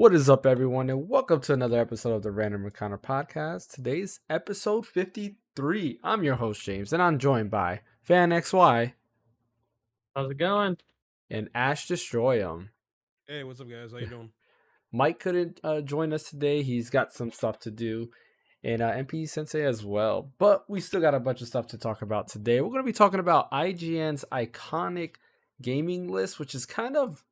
What is up, everyone, and welcome to another episode of the Random Encounter Podcast. Today's episode 53. I'm your host, James, and I'm joined by Phaneckswhy How's it going? and Ash Destroy 'em. Hey, what's up, guys? How you doing? Mike couldn't join us today. He's got some stuff to do, and NPSensei as well. But we still got a bunch of stuff to talk about today. We're going to be talking about IGN's iconic gaming list, which is kind of,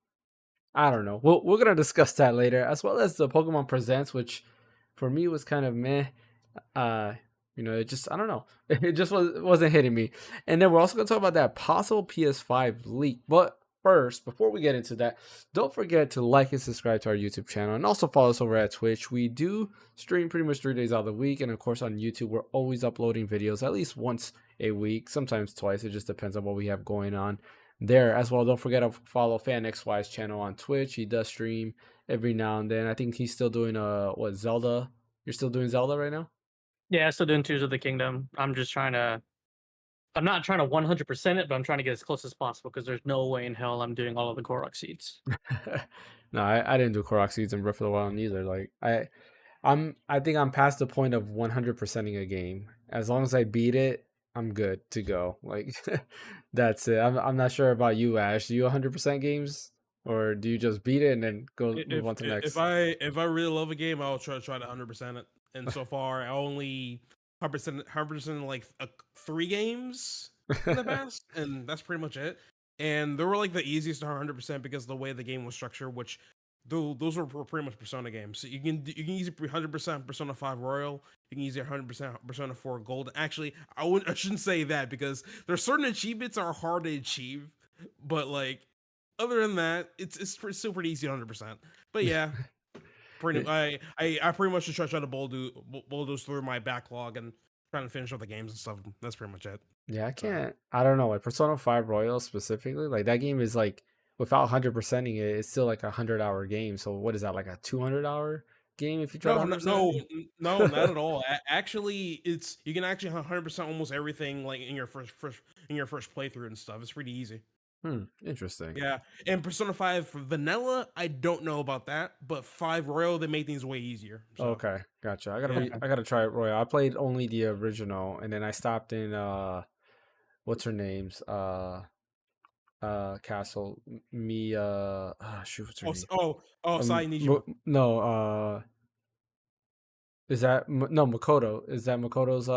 I don't know. We're going to discuss that later, as well as the Pokemon Presents, which for me was kind of meh. It just, I don't know. It just wasn't hitting me. And then we're also going to talk about that possible PS5 leak. But first, before we get into that, don't forget to like and subscribe to our YouTube channel, and also follow us over at Twitch. We do stream pretty much 3 days out of the week, and of course on YouTube, we're always uploading videos at least once a week, sometimes twice. It just depends on what we have going on there as well. Don't forget to follow Phaneckswhy's channel on Twitch. He does stream every now and then. I think he's still doing Zelda. You're still doing Zelda right now? Yeah, still doing Tears of the Kingdom. I'm not trying to 100% it, but I'm trying to get as close as possible because there's no way in hell I'm doing all of the Korok seeds. No, I didn't do Korok seeds in Breath of the Wild either. Like I think I'm past the point of 100%ing a game. As long as I beat it, I'm good to go. Like that's it. I'm not sure about you, Ash. Do you 100% games, or do you just beat it and then go move on to the next? If I really love a game, I'll try to 100% it. And so far, I only 100% like 3 games in the past, and that's pretty much it. And they were like the easiest to 100% because of the way the game was structured, which those were pretty much Persona games. So you can easily 100% Persona 5 Royal. You can easily 100% Persona 4 Gold. Actually, I shouldn't say that because there's certain achievements are hard to achieve, but like other than that, it's still pretty easy 100%. But yeah, I pretty much just try to bulldoze through my backlog and trying to finish up the games and stuff. That's pretty much it. Yeah, I can't. I don't know. Like Persona 5 Royal specifically, like that game is like without 100%ing it, it's still like a 100-hour game. So what is that, like a 200-hour game if you try to No, 100%? no, not at all. Actually, it's you can actually 100% almost everything like in your first playthrough and stuff. It's pretty easy. Interesting. Yeah, and Persona 5 Vanilla, I don't know about that, but 5 Royal, they make things way easier. So. Okay, gotcha. Yeah. I gotta try it Royal. I played only the original, and then I stopped in what's her name's castle shoot, what's her name? Sai Nijima. No, is that no Makoto? Is that Makoto's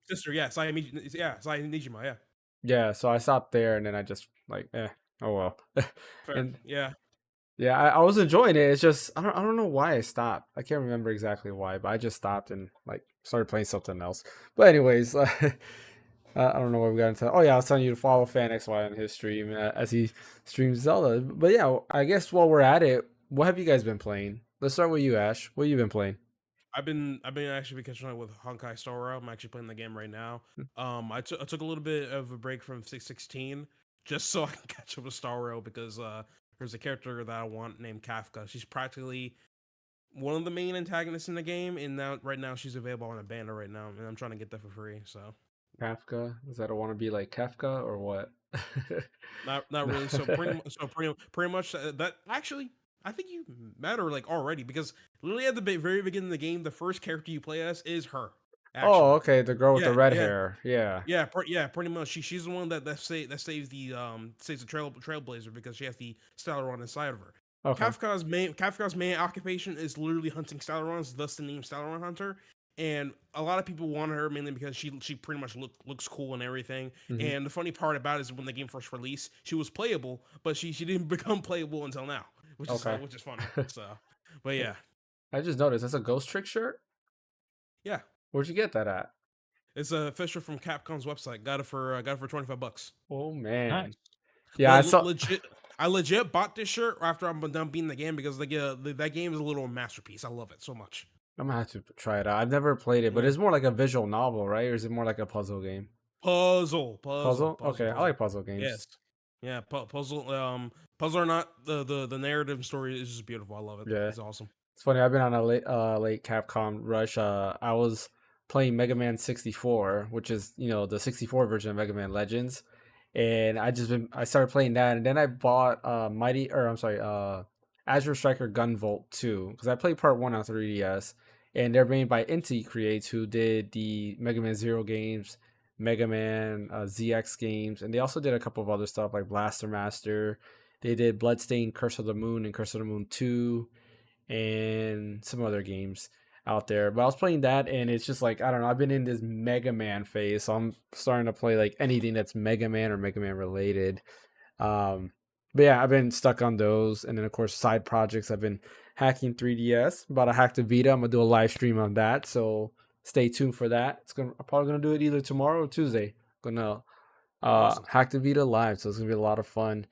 Sister, yeah, Sai Nijima, yeah. Yeah, so I stopped there, and then I just like, oh well. Fair. And yeah, I was enjoying it. It's just I don't know why I stopped. I can't remember exactly why, but I just stopped and like started playing something else. But anyways, I don't know what we got into. Oh yeah, I was telling you to follow Phaneckswhy on his stream as he streams Zelda. But yeah, I guess while we're at it, what have you guys been playing? Let's start with you, Ash. What have you been playing? I've been actually catching up with Honkai Star Rail. I'm actually playing the game right now. I took a little bit of a break from 616 just so I can catch up with Star Rail because there's a character that I want named Kafka. She's practically one of the main antagonists in the game, and right now she's available on a banner right now, and I'm trying to get that for free. So Kafka? Is that a wanna be like Kafka or what? not really. So pretty much that actually. I think you met her like already because literally at the very beginning of the game, the first character you play as is her. Actually. Oh, okay, the girl with the red hair. Yeah, pretty much. She's the one that saves the trailblazer because she has the Stellaron inside of her. Okay. Kafka's main occupation is literally hunting Stellarons, thus the name Stellaron Hunter. And a lot of people want her mainly because she pretty much looks cool and everything. Mm-hmm. And the funny part about it is when the game first released, she was playable, but she didn't become playable until now. Which is funny. So, but yeah, I just noticed that's a Ghost Trick shirt. Yeah, where'd you get that at? It's a official from Capcom's website. Got it for $25. Oh man, nice. Yeah, I saw. I legit bought this shirt after I'm done beating the game because that game is a little masterpiece. I love it so much. I'm gonna have to try it out. I've never played it, but it's more like a visual novel, right? Or is it more like a puzzle game? Puzzle. Okay, I like puzzle games. Yes. Yeah, puzzle. Puzzle or not, the narrative story is just beautiful. I love it. Yeah, it's awesome. It's funny. I've been on a late Capcom rush. I was playing Mega Man 64, which is the 64 version of Mega Man Legends, and I started playing that, and then I bought Azure Striker Gunvolt 2 because I played part 1 on 3DS, and they're made by Inti Creates, who did the Mega Man Zero games, Mega Man ZX games, and they also did a couple of other stuff like Blaster Master. They did Bloodstained Curse of the Moon and Curse of the Moon 2 and some other games out there. But I was playing that, and it's just like, I don't know, I've been in this Mega Man phase, so I'm starting to play like anything that's Mega Man or Mega Man related. But yeah, I've been stuck on those, and then of course side projects. I've been hacking 3DS, about a hack to Vita. I'm gonna do a live stream on that, so stay tuned for that. I'm probably gonna do it either tomorrow or Tuesday. Gonna Awesome. hack to Vita live, so it's gonna be a lot of fun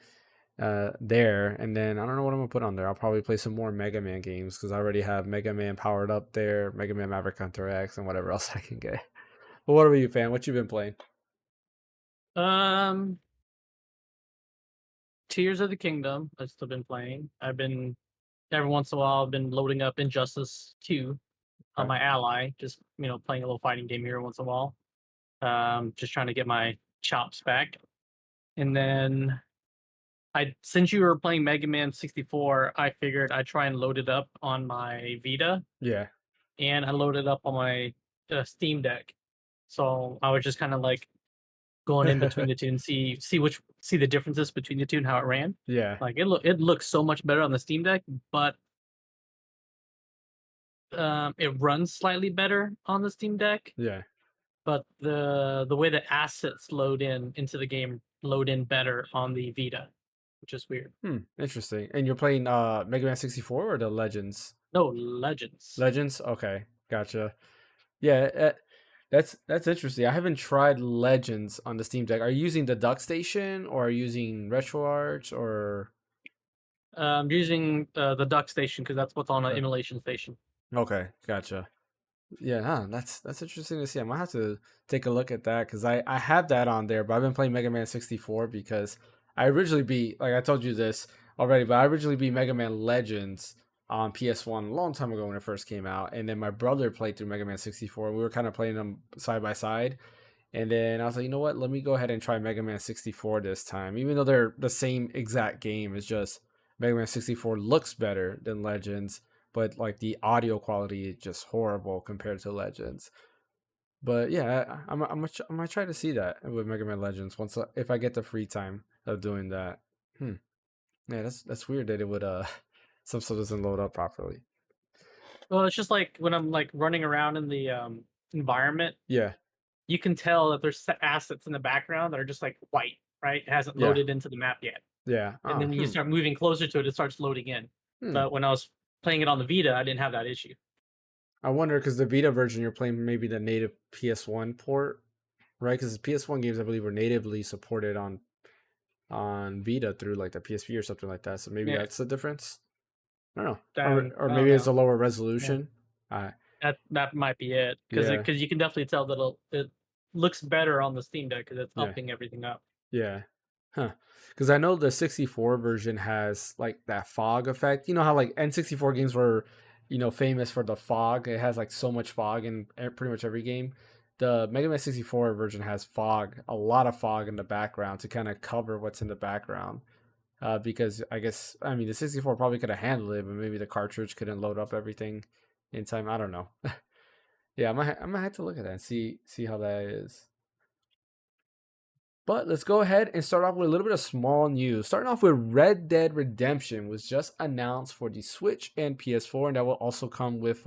there. And then I don't know what I'm gonna put on there. I'll probably play some more Mega Man games because I already have Mega Man powered up there, Mega Man Maverick Hunter X, and whatever else I can get. But what about you, fan? What you been playing? Tears of the Kingdom. I've still been playing. I've been every once in a while. I've been loading up Injustice 2 on Okay. my Ally. Just playing a little fighting game here once in a while. Just trying to get my chops back. And then since you were playing Mega Man 64, I figured I'd try and load it up on my Vita, Yeah. and I loaded up on my Steam Deck. So I was just kind of like going in between the two and see the differences between the two and how it ran. Yeah. Like it looks so much better on the Steam Deck, but it runs slightly better on the Steam Deck. Yeah. But the way the assets load into the game load in better on the Vita, which is weird. Interesting. And you're playing Mega Man 64 or the Legends? No, Legends. Legends? Okay. Gotcha. Yeah, that's interesting. I haven't tried Legends on the Steam Deck. Are you using the Duck Station or are you using RetroArch or I'm using the Duck Station because that's what's on an Okay. emulation station. Okay, gotcha. Yeah, that's interesting to see. I might have to take a look at that because I have that on there, but I've been playing Mega Man 64 because I originally beat, like I told you this already, but I originally beat Mega Man Legends on PS1 a long time ago when it first came out, and then my brother played through Mega Man 64. We were kind of playing them side by side, and then I was like, you know what? Let me go ahead and try Mega Man 64 this time, even though they're the same exact game. It's just Mega Man 64 looks better than Legends, but like the audio quality is just horrible compared to Legends. But yeah, I might try to see that with Mega Man Legends if I get the free time of doing that. Yeah, that's weird that it would some stuff doesn't load up properly. Well, it's just like when I'm like running around in the environment, Yeah, you can tell that there's assets in the background that are just like white, right? It hasn't yeah, loaded into the map yet. yeah. And then you start moving closer to it, it starts loading in. Hmm. But when I was playing it on the Vita, I didn't have that issue. I wonder because the Vita version you're playing maybe the native PS1 port, right? Because PS1 games I believe were natively supported on Vita through like the PSP or something like that. So maybe Yeah. that's the difference. I don't know, Then, or I maybe don't it's a know. lower resolution. That might be it because Yeah, you can definitely tell that it looks better on the Steam Deck because it's yeah, upping everything up. yeah. Huh. Because I know the 64 version has like that fog effect. You know how like N64 games were, famous for the fog. It has like so much fog in pretty much every game. The Mega Man 64 version has fog, a lot of fog in the background to kind of cover what's in the background. Because I mean, the 64 probably could have handled it, but maybe the cartridge couldn't load up everything in time. I don't know. Yeah, I might have to look at that and see how that is. But let's go ahead and start off with a little bit of small news. Starting off with Red Dead Redemption was just announced for the Switch and PS4, and that will also come with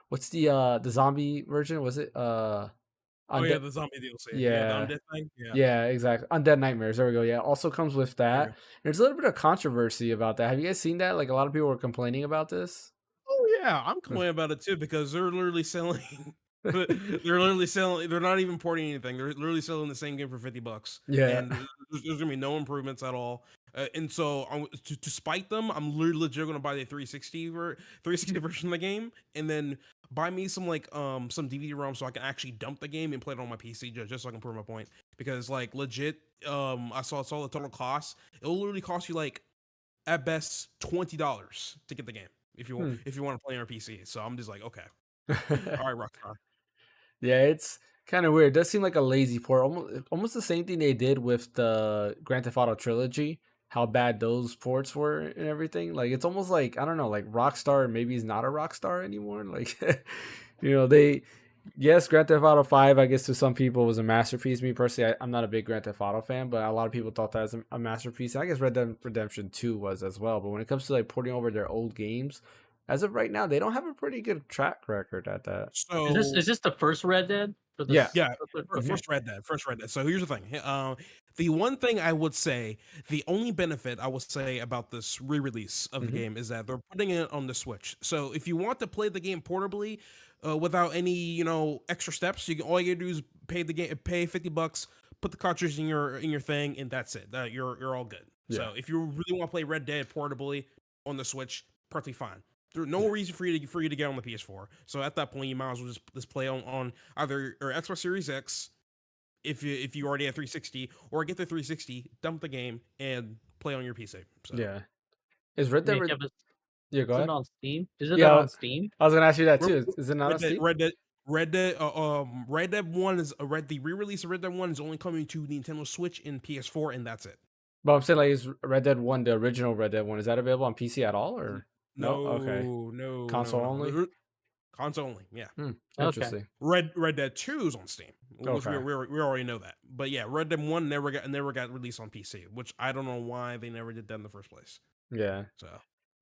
what's the zombie version? Was it Oh yeah, Undead? the zombie DLC. Yeah, the Yeah, undead thing. Yeah. yeah, exactly. Undead Nightmares. There we go. Yeah, also comes with There that. you go. There's a little bit of controversy about that. Have you guys seen that? Like a lot of people were complaining about this. Oh yeah, I'm complaining about it too because they're literally selling. They're literally selling. They're not even porting anything. They're literally selling the same game for $50, Yeah, and there's gonna be no improvements at all. And so, to spite them, I'm literally legit gonna buy the 360 version of the game, and then buy me some some DVD ROM so I can actually dump the game and play it on my PC just so I can prove my point. Because like legit, I saw the total cost. It'll literally cost you like at best $20 to get the game if you want to play on your PC. So I'm just like, okay, all right, Rockstar. Yeah, it's kind of weird. It does seem like a lazy port. Almost the same thing they did with the Grand Theft Auto trilogy. how bad those ports were and everything. Like it's almost like I don't know, like Rockstar maybe is not a Rockstar anymore. Like they yes, Grand Theft Auto 5, I guess to some people was a masterpiece. Me personally, I'm not a big Grand Theft Auto fan, but a lot of people thought that was a masterpiece. And I guess Red Dead Redemption 2 was as well. But when it comes to like porting over their old games, as of right now, they don't have a pretty good track record at that. So Is this the first Red Dead for Yeah. this? yeah, Mhm. first Red Dead, first Red Dead. So here's the thing. The one thing I would say, the only benefit I would say about this re-release of the Mhm. game is that they're putting it on the Switch. So if you want to play the game portably, without any extra steps, all you gotta do is pay $50, put the cartridge in your thing, and that's it. You're all good. Yeah. So if you really want to play Red Dead portably on the Switch, perfectly fine. There's no Yeah. reason for you to get on the PS4. So at that point, you might as well just play on either or Xbox Series X if you already have 360, or get the 360, dump the game, and play on your PC. So Yeah. Is Red Dead Nick, Yeah, go is it ahead. on Steam? Is it not Yeah, on Steam? I was gonna ask you that Red, too. Is it not Red on Dead, Steam? Red Dead, Red Dead One is the re-release of Red Dead One is only coming to Nintendo Switch and PS4, and that's it. But I'm saying like is Red Dead 1, the original Red Dead 1, is that available on PC at all or no? Okay. Console only? Console only. Yeah. Okay. Interesting. Red Dead 2 is on Steam, which Okay. we already know that. But yeah, Red Dead 1 never got released on PC, which I don't know why they never did that in the first place. Yeah. So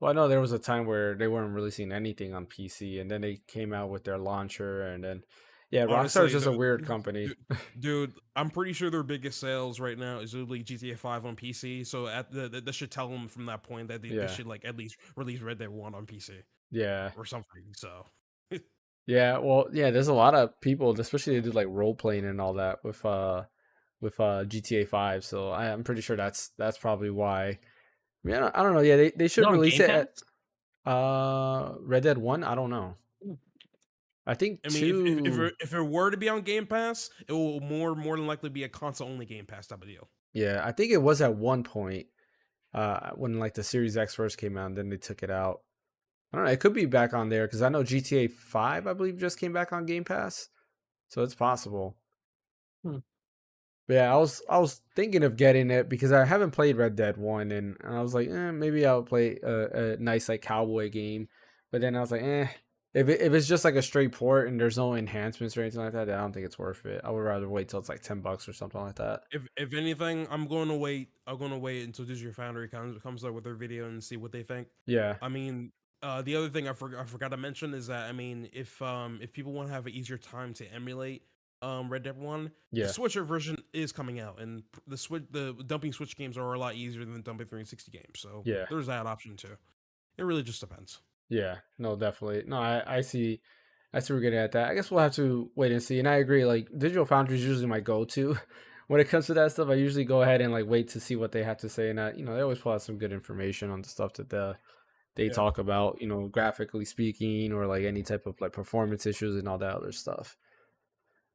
Well, I know there was a time where they weren't releasing anything on PC, and then they came out with their launcher, and then yeah, Rockstar is honestly, just a weird company. dude, I'm pretty sure their biggest sales right now is literally GTA 5 on PC. So that should tell them from that point that they Yeah. should like at least release Red Dead 1 on PC Yeah. or something. So Yeah. Well, yeah. There's a lot of people, especially they do like role playing and all that with GTA 5. So I'm pretty sure that's probably why. I mean, I don't know. Yeah, they Is it should on release Game it Pass? at Red Dead 1. I don't know. Hmm. I think I mean, 2. if it were to be on Game Pass, it will more than likely be a console only Game Pass type of deal. Yeah, I think it was at one point when like the Series X first came out, and then they took it out. I don't know. It could be back on there because I know GTA 5, I believe, just came back on Game Pass, so it's possible. Hmm. But yeah, I was thinking of getting it because I haven't played Red Dead 1, and I was like, maybe I'll play a nice like cowboy game. But then I was like, if it's just like a straight port and there's no enhancements or anything like that, then I don't think it's worth it. I would rather wait till it's like $10 or something like that. If anything, I'm going to wait. I'm going to wait until Digital Foundry comes out with their video and see what they think. Yeah, I mean, the other thing I forgot to mention is that I mean, if people want to have an easier time to emulate Red Dead One, the yeah, Switcher version is coming out, and the dumping Switch games are a lot easier than dumping 360 games. So yeah. there's that option too. It really just depends. Yeah, no, definitely. No, I see. I see we're getting at that. I guess we'll have to wait and see. And I agree. Like Digital Foundry is usually my go-to when it comes to that stuff. I usually go ahead and like wait to see what they have to say, and they always pull out some good information on the stuff that they Yeah. talk about. Graphically speaking, or like any type of like performance issues and all that other stuff.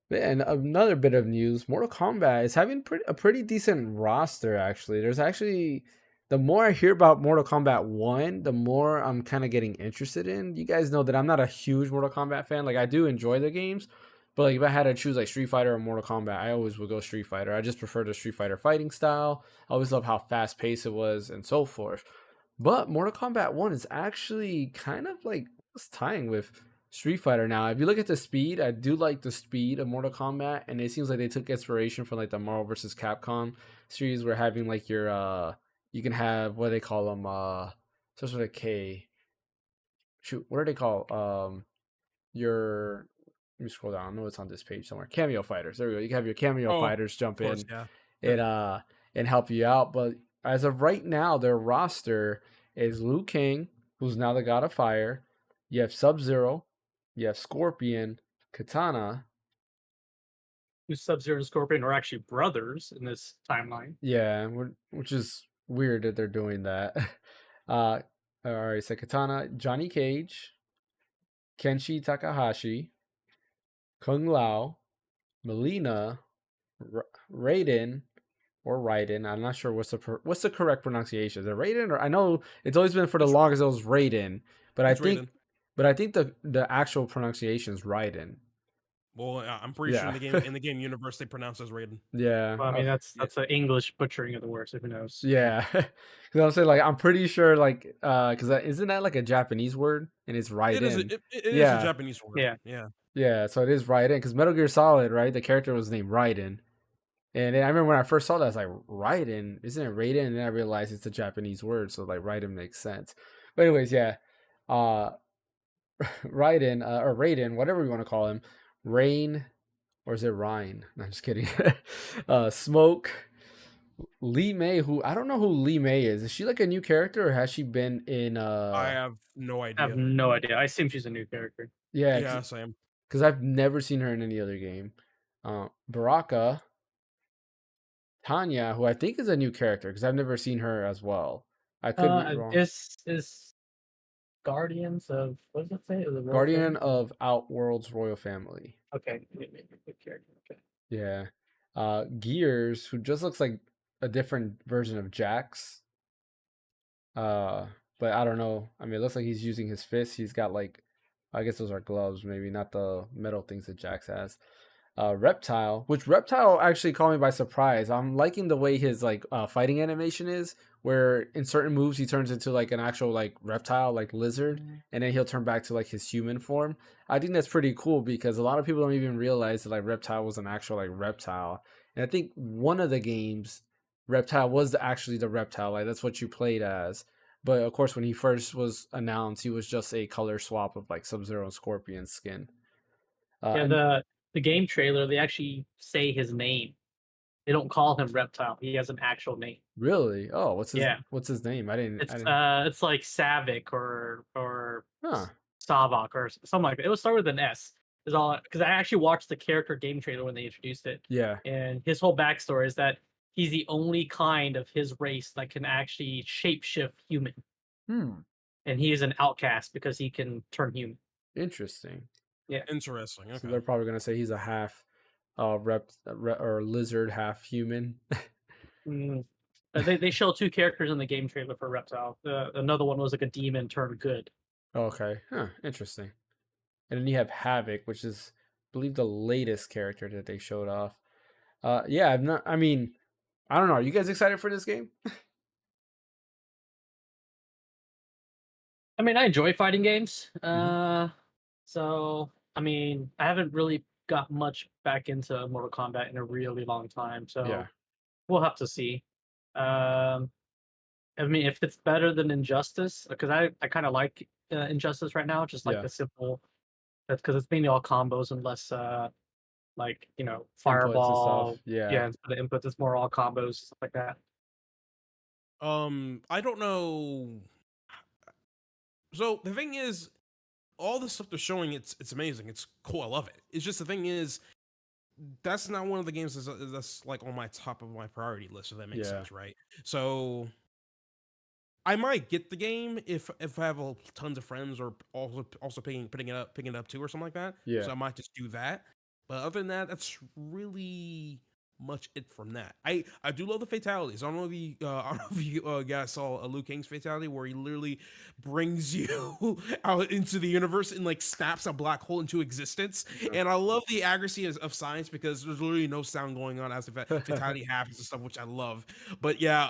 And another bit of news: Mortal Kombat is having a pretty decent roster. Actually, there's actually the more I hear about Mortal Kombat 1, the more I'm kind of getting interested in. You guys know that I'm not a huge Mortal Kombat fan. Like I do enjoy the games, but like if I had to choose like Street Fighter or Mortal Kombat, I always would go Street Fighter. I just prefer the Street Fighter fighting style. I always love how fast paced it was and so forth. But Mortal Kombat 1 is actually kind of like it's tying with Street Fighter now. If you look at the speed, I do like the speed of Mortal Kombat, and it seems like they took inspiration from like the Marvel vs. Capcom series, where having like your you can have what do they call them starts with a K. Shoot, what are they called? Your let me scroll down. I know it's on this page somewhere. Cameo fighters. There we go. You can have your cameo Oh, fighters jump of course, in yeah. and help you out. But as of right now, their roster is Liu Kang, who's now the God of Fire. You have Sub Zero, you have Scorpion, Katana. Who's Sub-Zero and Scorpion are actually brothers in this timeline. Yeah, which is weird that they're doing that. All right, so Katana, Johnny Cage, Kenshi Takahashi, Kung Lao, Melina, Raiden, or Raiden. I'm not sure what's the correct pronunciation. Is it Raiden or I know it's always been for the longest it was Raiden, but It's Raiden. I think the actual pronunciation is Raiden. Well, I'm pretty sure Yeah. in the game universe they pronounce as Raiden. Yeah. Well, I mean, Yeah, that's an English butchering of the word, so who knows? Yeah. 'Cause I'm saying, like, I'm pretty sure, like, 'cause that isn't that, like, a Japanese word? And it's it is. Raiden. It is a Yeah. Japanese word. Yeah. Yeah. Yeah, so it is Raiden, 'cause Metal Gear Solid, right, the character was named Raiden. And then I remember when I first saw that, I was like, Raiden? Isn't it Raiden? And then I realized it's a Japanese word, so, like, Raiden makes sense. But anyways, yeah. Uh, Raiden, or Raiden, whatever you wanna call him. Rain, or is it Ryan? No, I'm just kidding. Smoke. Lee May, who I don't know who Lee May is. Is she like a new character or has she been in I have no I have idea. no idea. I assume she's a new character. yeah, Yeah, same. because I've never seen her in any other game. Baraka, Tanya, who I think is a new character because I've never seen her as well. I could be wrong. This is Guardians of what does it say? The Royal Guardian Family? of Outworld's royal family. Okay, maybe a good character. Okay. Yeah. Gears, who just looks like a different version of Jax. But I don't know. I mean, it looks like he's using his fists. He's got like, I guess those are gloves, maybe not the metal things that Jax has. Reptile, which Reptile actually caught me by surprise. I'm liking the way his like fighting animation is, where in certain moves he turns into like an actual like reptile, like lizard, and then he'll turn back to like his human form. I think that's pretty cool because a lot of people don't even realize that like Reptile was an actual like reptile. And I think one of the games, Reptile was actually the reptile, like that's what you played as. But of course, when he first was announced, he was just a color swap of like Sub-Zero and Scorpion skin. Yeah, And the game trailer, they actually say his name. They don't call him Reptile. He has an actual name. really? Oh, Yeah. what's his name? I didn't. It's like Savick or Huh. Savok or something like that. It was start with an S. Is all because I actually watched the character game trailer when they introduced it, Yeah. and his whole backstory is that he's the only kind of his race that can actually shapeshift human, Hmm. and he is an outcast because he can turn human. Interesting. Yeah. Interesting. So Okay. they're probably gonna say he's a half or lizard, half human. Mm. They show two characters in the game trailer for Reptile. Another one was like a demon turned good. Okay. Huh. Interesting. And then you have Havoc, which is I believe the latest character that they showed off. Yeah, I'm not I mean, I don't know. Are you guys excited for this game? I mean, I enjoy fighting games. Mhm. So I mean, I haven't really got much back into Mortal Kombat in a really long time. Yeah. So we'll have to see. Um, I mean, if it's better than Injustice, because I kind of like Injustice right now, just like Yeah. the simple. That's because it's mainly all combos and less like Inputs and stuff. fireball. Yeah. Yeah, instead of inputs, it's more all combos stuff like that. I don't know. So the thing is, all the stuff they're showing, it's amazing. It's cool. I love it. It's just the thing is, that's not one of the games that's like on my top of my priority list. If that makes Yeah. sense, right? So I might get the game if I have tons of friends or also picking it up too or something like that. Yeah. So I might just do that. But other than that, that's really much it from that. I do love the fatalities. I don't know if you I don't know if you guys saw a Liu Kang's fatality where he literally brings you out into the universe and like snaps a black hole into existence. And I love the accuracy of science because there's literally no sound going on as the fatality happens and stuff, which I love. But yeah,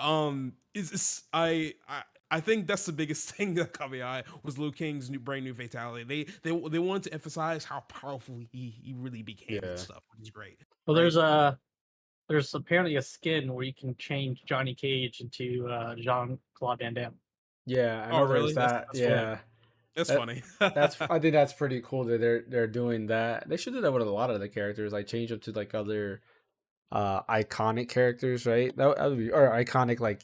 I think that's the biggest thing that caught my eye was Liu Kang's brand new fatality. They wanted to emphasize how powerful he really became and Yeah. stuff, which is great. Well, Right? there's apparently a skin where you can change Johnny Cage into Jean-Claude Van Damme. Yeah, I Oh, know there's really? that. That's funny. Yeah. That's That funny. that's I think that's pretty cool that they're doing that. They should do that with a lot of the characters, like change them to like other iconic characters, right? That would be or iconic like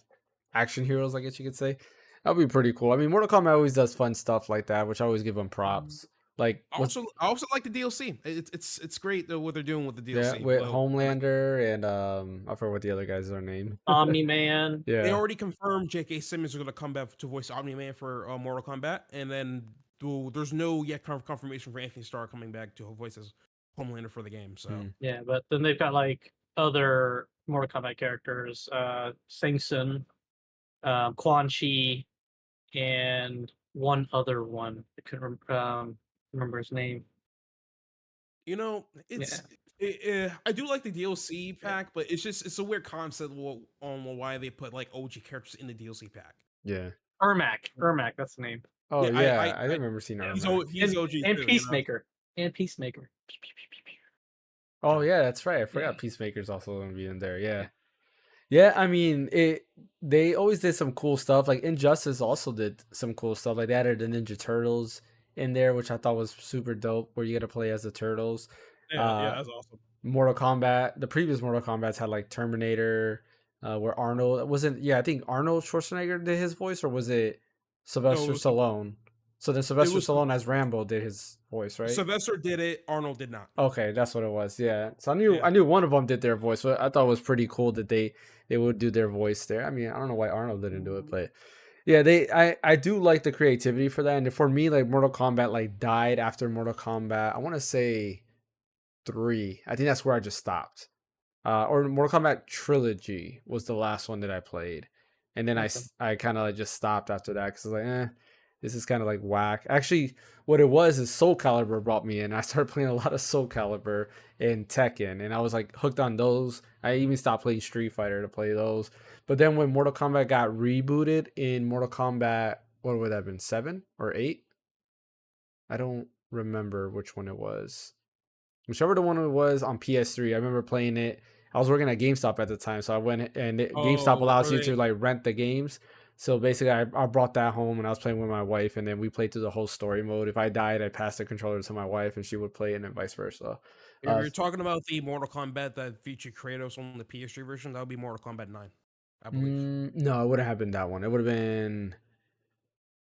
action heroes, I guess you could say. That would be pretty cool. I mean, Mortal Kombat always does fun stuff like that, which I always give them props. Like what's I also like the DLC. It's great though what they're doing with the yeah, DLC. with Well, Homelander and I forget what the other guys are named. Omni Man. they Yeah. already confirmed J.K. Simmons is going to come back to voice Omni Man for Mortal Kombat, and then there's no yet confirmation for Anthony Starr coming back to voice as Homelander for the game. So. Hmm. Yeah, but then they've got like other Mortal Kombat characters, Sing Sun, Quan Chi, and one other one. I couldn't remember his name. You know, Yeah. I do like the DLC pack, but it's a weird concept on why they put like OG characters in the DLC pack. Yeah. Ermac, that's the name. Oh Yeah, yeah, I didn't remember seeing Yeah. Ermac. he's OG And too, you know. Peacemaker. And Peacemaker. Oh So yeah, that's right. I forgot Yeah. Peacemaker's also gonna be in there. Yeah. Yeah. Yeah, I mean, they always did some cool stuff. Like Injustice also did some cool stuff. Like they added the Ninja Turtles in there, which I thought was super dope, where you get to play as the turtles. yeah, Uh that's awesome. Mortal Kombat, the previous Mortal Kombat's had like Terminator, where Arnold wasn't. Yeah, I think Arnold Schwarzenegger did his voice, or was it No, Sylvester Stallone? So then it Sylvester was Stallone as Rambo did his voice, right? Sylvester did it, Arnold did not. Okay, that's what it was. Yeah. So Yeah. I knew one of them did their voice. So I thought it was pretty cool that they would do their voice there. I mean, I don't know why Arnold didn't do it, but yeah, I do like the creativity for that. And for me, like Mortal Kombat like died after Mortal Kombat. I want to say 3. I think that's where I just stopped. Or Mortal Kombat Trilogy was the last one that I played, and then Okay. I kind of like just stopped after that because like, this is kind of like whack. Actually, what it was is Soul Calibur brought me in. I started playing a lot of Soul Calibur and Tekken, and I was like hooked on those. I even stopped playing Street Fighter to play those. But then when Mortal Kombat got rebooted in Mortal Kombat, what would that have been, 7 or 8? I don't remember which one it was. Whichever the one it was on PS3, I remember playing it. I was working at GameStop at the time, so I went and GameStop Oh, allows you really? to like rent the games. So basically, I brought that home and I was playing with my wife, and then we played through the whole story mode. If I died, I passed the controller to my wife, and she would play it, and then vice versa. Uh, You're talking about the Mortal Kombat that featured Kratos on the PS3 version. That would be Mortal Kombat 9, I believe. no, it wouldn't have been that one. It would have been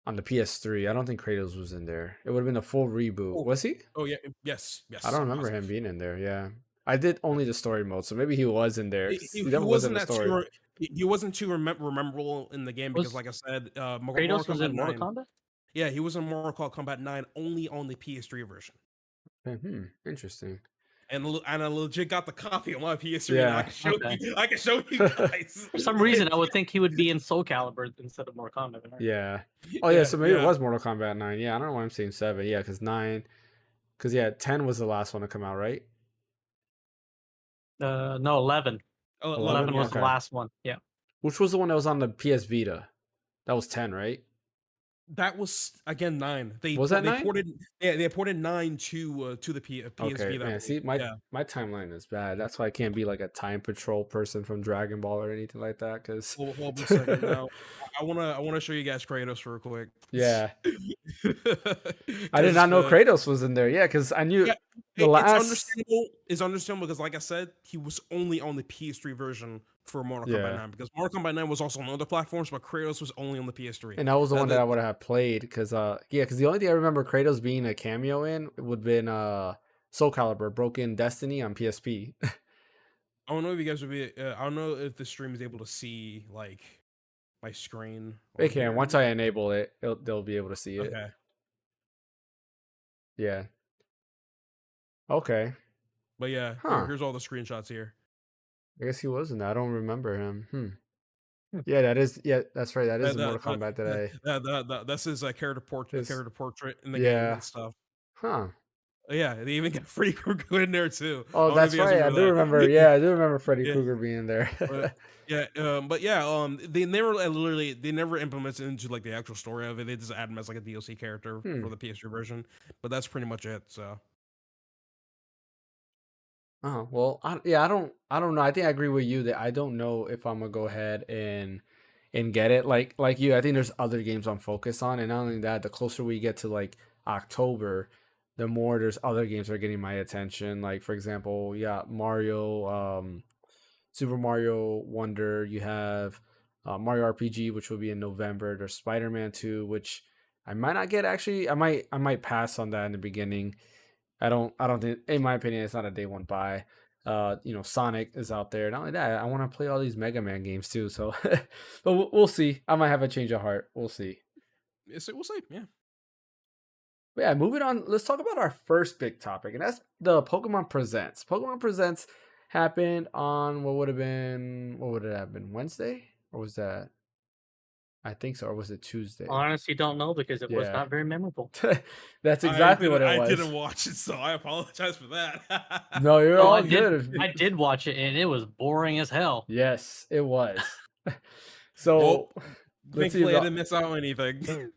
on the PS3. I don't think Kratos was in there. It would have been a full reboot. Oh, Was he? oh yeah, yes, I don't I'm remember him positive. being in there. Yeah, I did only the story mode, so maybe he was in there. 'Cause he He never was in wasn't the that story. he wasn't too memorable in the game because, Was like I said, Mortal Kratos was Kombat in Mortal 9. Kombat? Yeah, he was in Mortal Kombat 9 only on the PS3 version. Interesting. And I legit got the copy on my PS3, and I Yeah. can show Okay. you. I can show you guys. For some reason, I would think he would be in Soul Calibur instead of Mortal Kombat. Right? Yeah. Oh yeah, Yeah, so maybe it yeah. was Mortal Kombat 9. Yeah, I don't know why I'm saying 7. Yeah, because 9, because yeah, 10 was the last one to come out, right? No, 11. 11, 11 11. was the yeah. Okay. last one. Yeah. Which was the one that was on the PS Vita? That was 10, right? That was again 9. Was that 9? They ported 9 to the Okay, PSV, I man. believe. See, Yeah. my timeline is bad. That's why I can't be like a time patrol person from Dragon Ball or anything like that. Because Hold on a second now. I wanna show you guys Kratos real quick. yeah, I did not Because know Kratos was in there. Yeah, because I knew yeah, the it's last. understandable. It's understandable because, like I said, he was only on the PS3 version for Mortal Kombat Yeah. 9 because Mortal Kombat 9 was also on other platforms, but Kratos was only on the PS3. And that was the one that The I would have played because yeah, because the only thing I remember Kratos being a cameo in would have been Soul Calibur Broken Destiny on PSP. I don't know if you guys would be. I don't know if the stream is able to see like my screen They over can, here. once I enable it, they'll be able to see it. Okay, Yeah. Okay. but yeah, Huh. here's all the screenshots here. I guess he was in that. I don't remember him. Hmm. Yeah, that's right. That is That, the that, Mortal Kombat that I that's his is character portrait in the game yeah. and stuff. Huh. Yeah, they even got Freddy Krueger in there too. I Oh, don't know if that's you guys right. I remember do remember. that. Yeah, I do remember Freddy Yeah, Krueger being there. they never literally they never implemented into like the actual story of it. They just add him as like a DLC character for the PS3 version, but that's pretty much it. So Oh, well, yeah, I don't know. I think I agree with you that I don't know if I'm gonna go ahead and get it. Like you, I think there's other games I'm focused on, and not only that, the closer we get to like October, the more there's other games that are getting my attention. Like for example, yeah, Mario, Super Mario Wonder. You have Mario RPG, which will be in November. There's Spider-Man 2, which I might not get. Actually, I might pass on that in the beginning. I don't think, in my opinion, it's not a day one buy. Sonic is out there. Not only that, I want to play all these Mega Man games too. So, but we'll see. I might have a change of heart. We'll see. we'll see. Yeah. But yeah, moving on. Let's talk about our first big topic, and that's the Pokemon Presents. Pokemon Presents happened on what would it have been Wednesday, or was that? I think so, or was it Tuesday? Honestly, don't know because it was Yeah. not very memorable. That's exactly what it I was. didn't watch it, so I apologize for that. No, you're No, all good. I did watch it, and it was boring as hell. Yes, it was. Well, So let's see thankfully I about. didn't miss out on anything.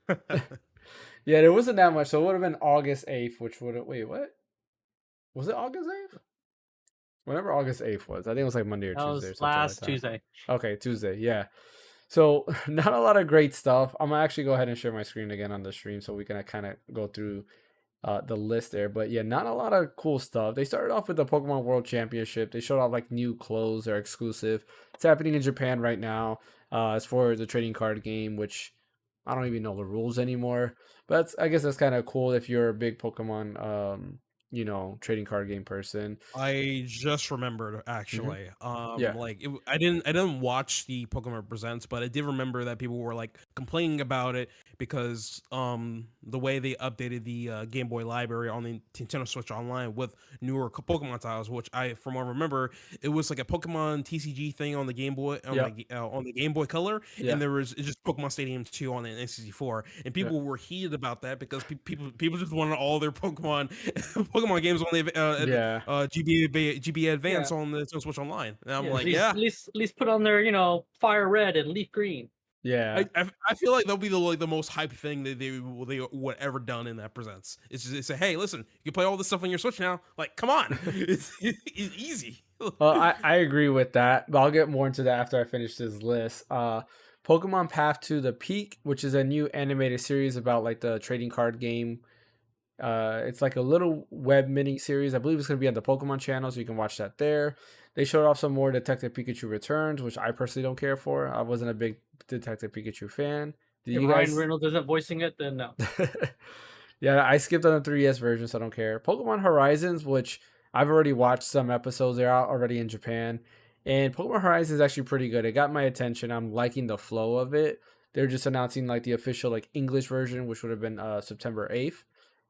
Yeah, there wasn't that much. So it would have been August 8th, which would have. Wait, what? Was it August 8th? Whenever August 8th was. I think it was like Monday or That Tuesday or was something like last that. Tuesday. Okay, Tuesday. Yeah. So not a lot of great stuff. I'm gonna actually go ahead and share my screen again on the stream so we can kind of go through the list there. But yeah, not a lot of cool stuff. They started off with the Pokemon World Championship. They showed off like new clothes. They're exclusive. It's happening in Japan right now. As for the trading card game, which I don't even know the rules anymore. But I guess that's kind of cool if you're a big Pokemon, trading card game person. I just remembered Hmm. actually. Yeah. I didn't watch the Pokemon Presents, but I did remember that people were like complaining about it because the way they updated the Game Boy library on the Nintendo Switch Online with newer Pokemon titles, which I from what I remember, it was like a Pokemon TCG thing on the Game Boy Yep. on the Game Boy Color, Yeah. and there was just Pokemon Stadium 2 on the N64, and Yeah. people were heated about that because people just wanted all their Pokemon Pokemon games on the Yeah. GBA Yeah, Advance on the Nintendo Switch Online, and I'm yeah. like, yeah, At least put on their fire red and leaf green. Yeah. I feel like that'll be the most hype thing that they would ever done in that presents. It's just say, hey, listen, you can play all this stuff on your Switch now. Like, come on, it's easy. Well, I agree with that, but I'll get more into that after I finish this list. Pokemon Path to the Peak, which is a new animated series about like the trading card game. It's like a little web mini series. I believe it's going to be on the Pokemon channel, so you can watch that there. They showed off some more Detective Pikachu Returns, which I personally don't care for. I wasn't a big Detective Pikachu fan. Did If you Ryan guys? Reynolds isn't voicing it, then no. Yeah, I skipped on the 3DS version, so I don't care. Pokemon Horizons, which I've already watched some episodes. They're out already in Japan. And Pokemon Horizons is actually pretty good. It got my attention. I'm liking the flow of it. They're just announcing like the official like English version, which would have been September 8th.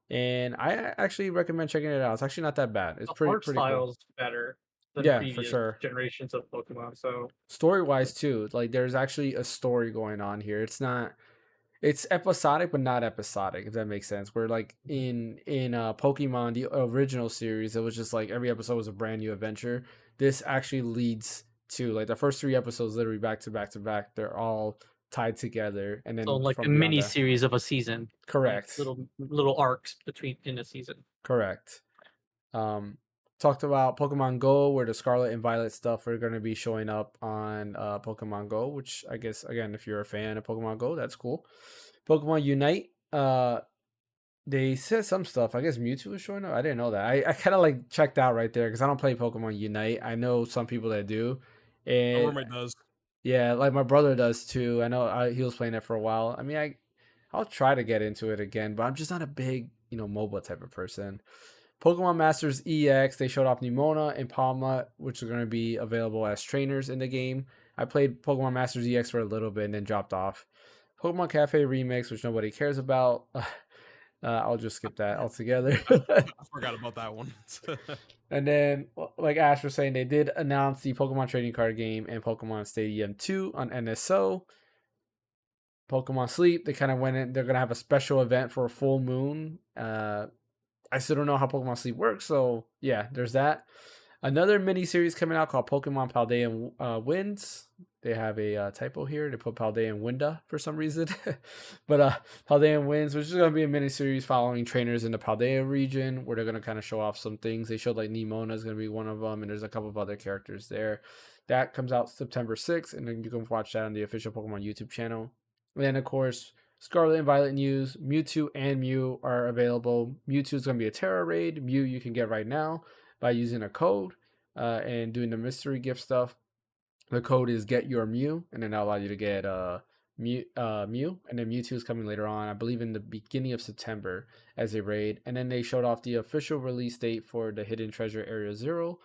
And I actually recommend checking it out. It's actually not that bad. It's The pretty art pretty cool. style's better than Yeah, for previous sure. generations of Pokemon. So Story wise too, like there's actually a story going on here. It's episodic but not episodic, if that makes sense. Where like in Pokemon the original series, it was just like every episode was a brand new adventure. This actually leads to like the first three episodes literally back to back to back. They're all tied together, and then like a from beyond mini that. series of a season, like Correct. little arcs between in a season. Correct. um Talked about Pokemon Go, where the Scarlet and Violet stuff are going to be showing up on Pokemon Go, which I guess again, if you're a fan of Pokemon Go, that's cool. Pokemon Unite, they said some stuff. I guess Mewtwo was showing up. I didn't know that. I kind of like checked out right there because I don't play Pokemon Unite. I know some people that do, My and roommate does. yeah, like my brother does too. I know he was playing it for a while. I mean, I'll try to get into it again, but I'm just not a big MOBA type of person. Pokemon Masters EX, they showed off Nimona and Palma, which are going to be available as trainers in the game. I played Pokemon Masters EX for a little bit and then dropped off. Pokemon Cafe Remix, which nobody cares about. I'll just skip that altogether. I forgot about that one. And then, like Ash was saying, they did announce the Pokemon Trading Card game and Pokemon Stadium 2 on NSO. Pokemon Sleep, they kind of went in. They're going to have a special event for a full moon. I still don't know how Pokemon Sleep works, so yeah, there's that. Another mini series coming out called Pokemon Paldean Winds. They have a typo here. They put Paldean Winda for some reason. But Paldean Winds, which is going to be a mini series following trainers in the Paldea region, where they're going to kind of show off some things. They showed like Nimona is going to be one of them, and there's a couple of other characters there. That comes out September 6th, and then you can watch that on the official Pokemon YouTube channel. And then, of course, Scarlet and Violet news. Mewtwo and Mew are available. Mewtwo is going to be a Terra raid. Mew you can get right now by using a code and doing the mystery gift stuff. The code is Get Your Mew, and then that'll allow you to get Mew. And then Mewtwo is coming later on, I believe in the beginning of September as a raid. And then they showed off the official release date for the Hidden Treasure Area 0.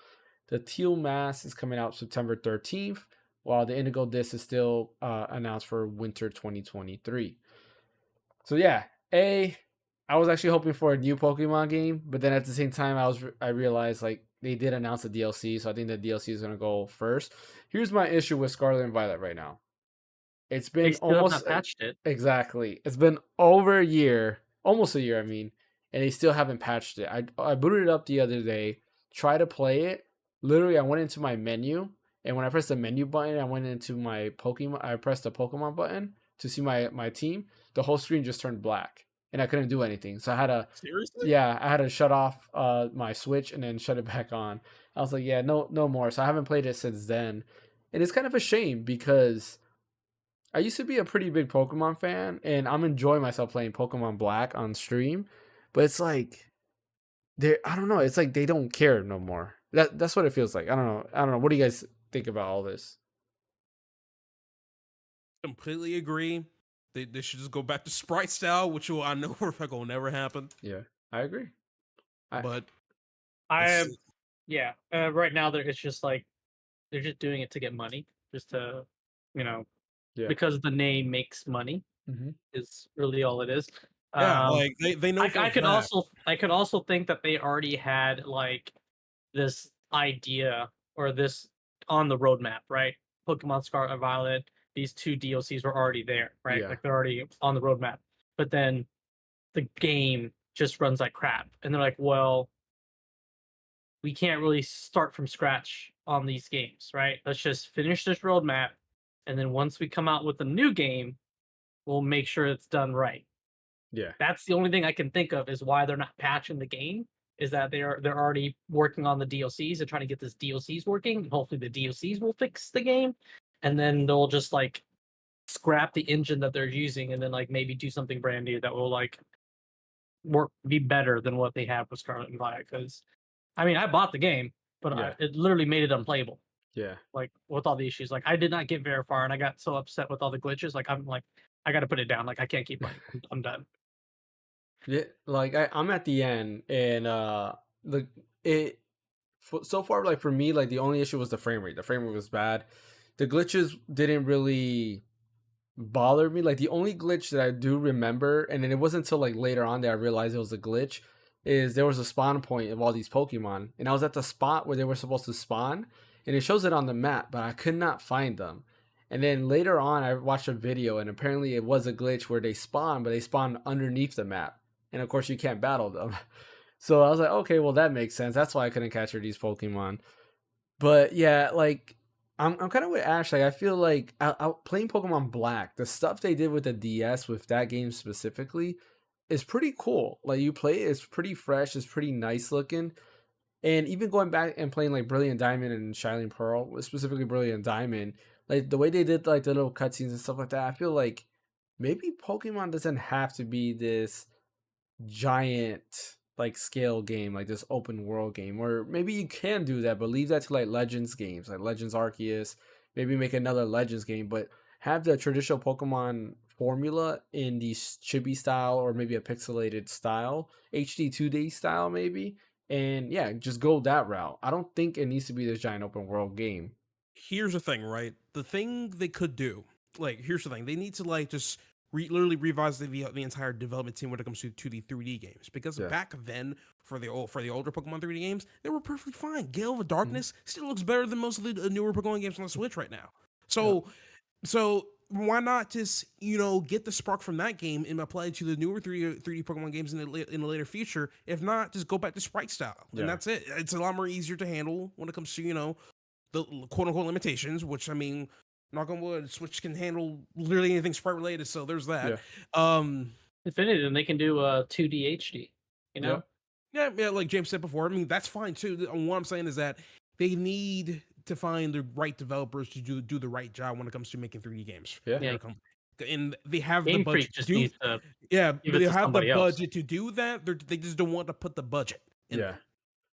The Teal Mask is coming out September 13th, while the Indigo Disc is still announced for winter 2023. So yeah, I was actually hoping for a new Pokemon game, but then at the same time, I realized like they did announce the DLC, so I think the DLC is gonna go first. Here's my issue with Scarlet and Violet right now. It's They been still have almost not patched it. exactly. It's been over a year, almost a year, I mean, and they still haven't patched it. I booted it up the other day, tried to play it. Literally, I went into my menu, and when I pressed the menu button, I went into my Pokemon. I pressed the Pokemon button to see my team. The whole screen just turned black, and I couldn't do anything. So I had to, Seriously? yeah, I had to shut off my Switch and then shut it back on. I was like, yeah, no more. So I haven't played it since then, and it's kind of a shame because I used to be a pretty big Pokemon fan, and I'm enjoying myself playing Pokemon Black on stream. But it's like I don't know. It's like they don't care no more. That's what it feels like. I don't know. I don't know. What do you guys think about all this? Completely agree. They should just go back to sprite style, which I know for a fact will never happen. Yeah, I agree. But I it's, yeah. Right now, it's just like they're just doing it to get money, just to, you know, Yeah. because the name makes money Mm-hmm. is really all it is. yeah, Um, like they know for a fact. I could also think that they already had like this idea or this on the roadmap, right? Pokemon Scarlet and Violet, these two DLCs were already there, right? Yeah. Like they're already on the roadmap. But then the game just runs like crap. And they're like, well, we can't really start from scratch on these games, right? Let's just finish this roadmap. And then once we come out with a new game, we'll make sure it's done right. Yeah. That's the only thing I can think of is why they're not patching the game. Is that they're already working on the DLCs and trying to get this DLCs working. Hopefully the DLCs will fix the game, and then they'll just like scrap the engine that they're using, and then like maybe do something brand new that will like be better than what they have with Scarlet and Violet. Because I mean, I bought the game, but Yeah. it literally made it unplayable. Yeah. Like with all the issues, like I did not get very far, and I got so upset with all the glitches. Like I'm like, I got to put it down. Like I can't keep playing. I'm done. Yeah. Like I'm at the end, and the it so far, like for me, like the only issue was the frame rate. The frame rate was bad. The glitches didn't really bother me. Like the only glitch that I do remember, and then it wasn't until like later on that I realized it was a glitch, is there was a spawn point of all these Pokemon, and I was at the spot where they were supposed to spawn, and it shows it on the map, but I could not find them. And then later on, I watched a video, and apparently it was a glitch where they spawn, but they spawn underneath the map, and of course you can't battle them. So I was like, okay, well that makes sense. That's why I couldn't capture these Pokemon. But yeah, like I'm kind of with Ash. Like I feel like playing Pokemon Black, the stuff they did with the DS with that game specifically is pretty cool. Like you play it, it's pretty fresh, it's pretty nice looking. And even going back and playing like Brilliant Diamond and Shining Pearl, specifically Brilliant Diamond, like the way they did like the little cutscenes and stuff like that, I feel like maybe Pokemon doesn't have to be this giant like scale game, like this open world game, or maybe you can do that, but leave that to like Legends games, like Legends Arceus. Maybe make another Legends game, but have the traditional Pokemon formula in the chibi style, or maybe a pixelated style, HD 2D style, maybe. And yeah, just go that route. I don't think it needs to be this giant open world game. Here's the thing, right? The thing they could do, like, here's the thing: they need to like just literally revise the entire development team when it comes to 2D 3D games. Because Yeah. back then, for the older Pokemon 3D games, they were perfectly fine. Gale of Mm-hmm. Darkness still looks better than most of the newer Pokemon games on the Switch right now. So why not just get the spark from that game and apply it to the newer 3D Pokemon games in the later future? If not, just go back to sprite style, Yeah. and that's it. It's a lot more easier to handle when it comes to the quote unquote limitations, which I mean, knock on wood, Switch can handle literally anything sprite related. So there's that. Infinity, and they can do 2D HD. You know, Yeah, like James said before. I mean, that's fine too. What I'm saying is that they need to find the right developers to do the right job when it comes to making 3D games. Yeah. And they have the Game budget Freak just to do. needs to Yeah, give it they to have the somebody else. budget to do that. They just don't want to put the budget in Yeah. there.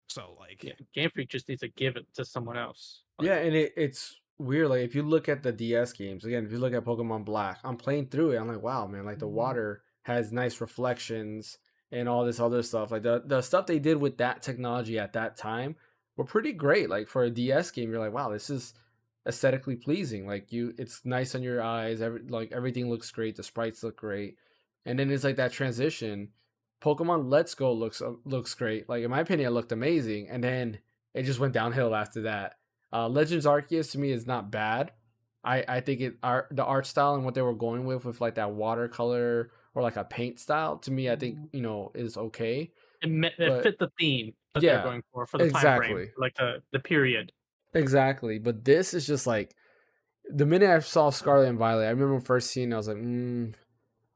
So like, Yeah, Game Freak just needs to give it to someone else. Like, Yeah, and it's weird. Like if you look at the DS games, again, if you look at Pokemon Black, I'm playing through it. I'm like, wow, man, like the water has nice reflections and all this other stuff. Like the stuff they did with that technology at that time were pretty great. Like for a DS game, you're like, wow, this is aesthetically pleasing. Like it's nice on your eyes. Everything looks great. The sprites look great. And then it's like that transition. Pokemon Let's Go looks great. Like in my opinion, it looked amazing. And then it just went downhill after that. Legends Arceus to me is not bad. I think the art style and what they were going with like that watercolor or like a paint style, to me, I think is okay. It But fit the theme that they're yeah, going for the time frame, exactly, like the period. exactly. But this is just like the minute I saw Scarlet and Violet, I remember first seeing, I was like,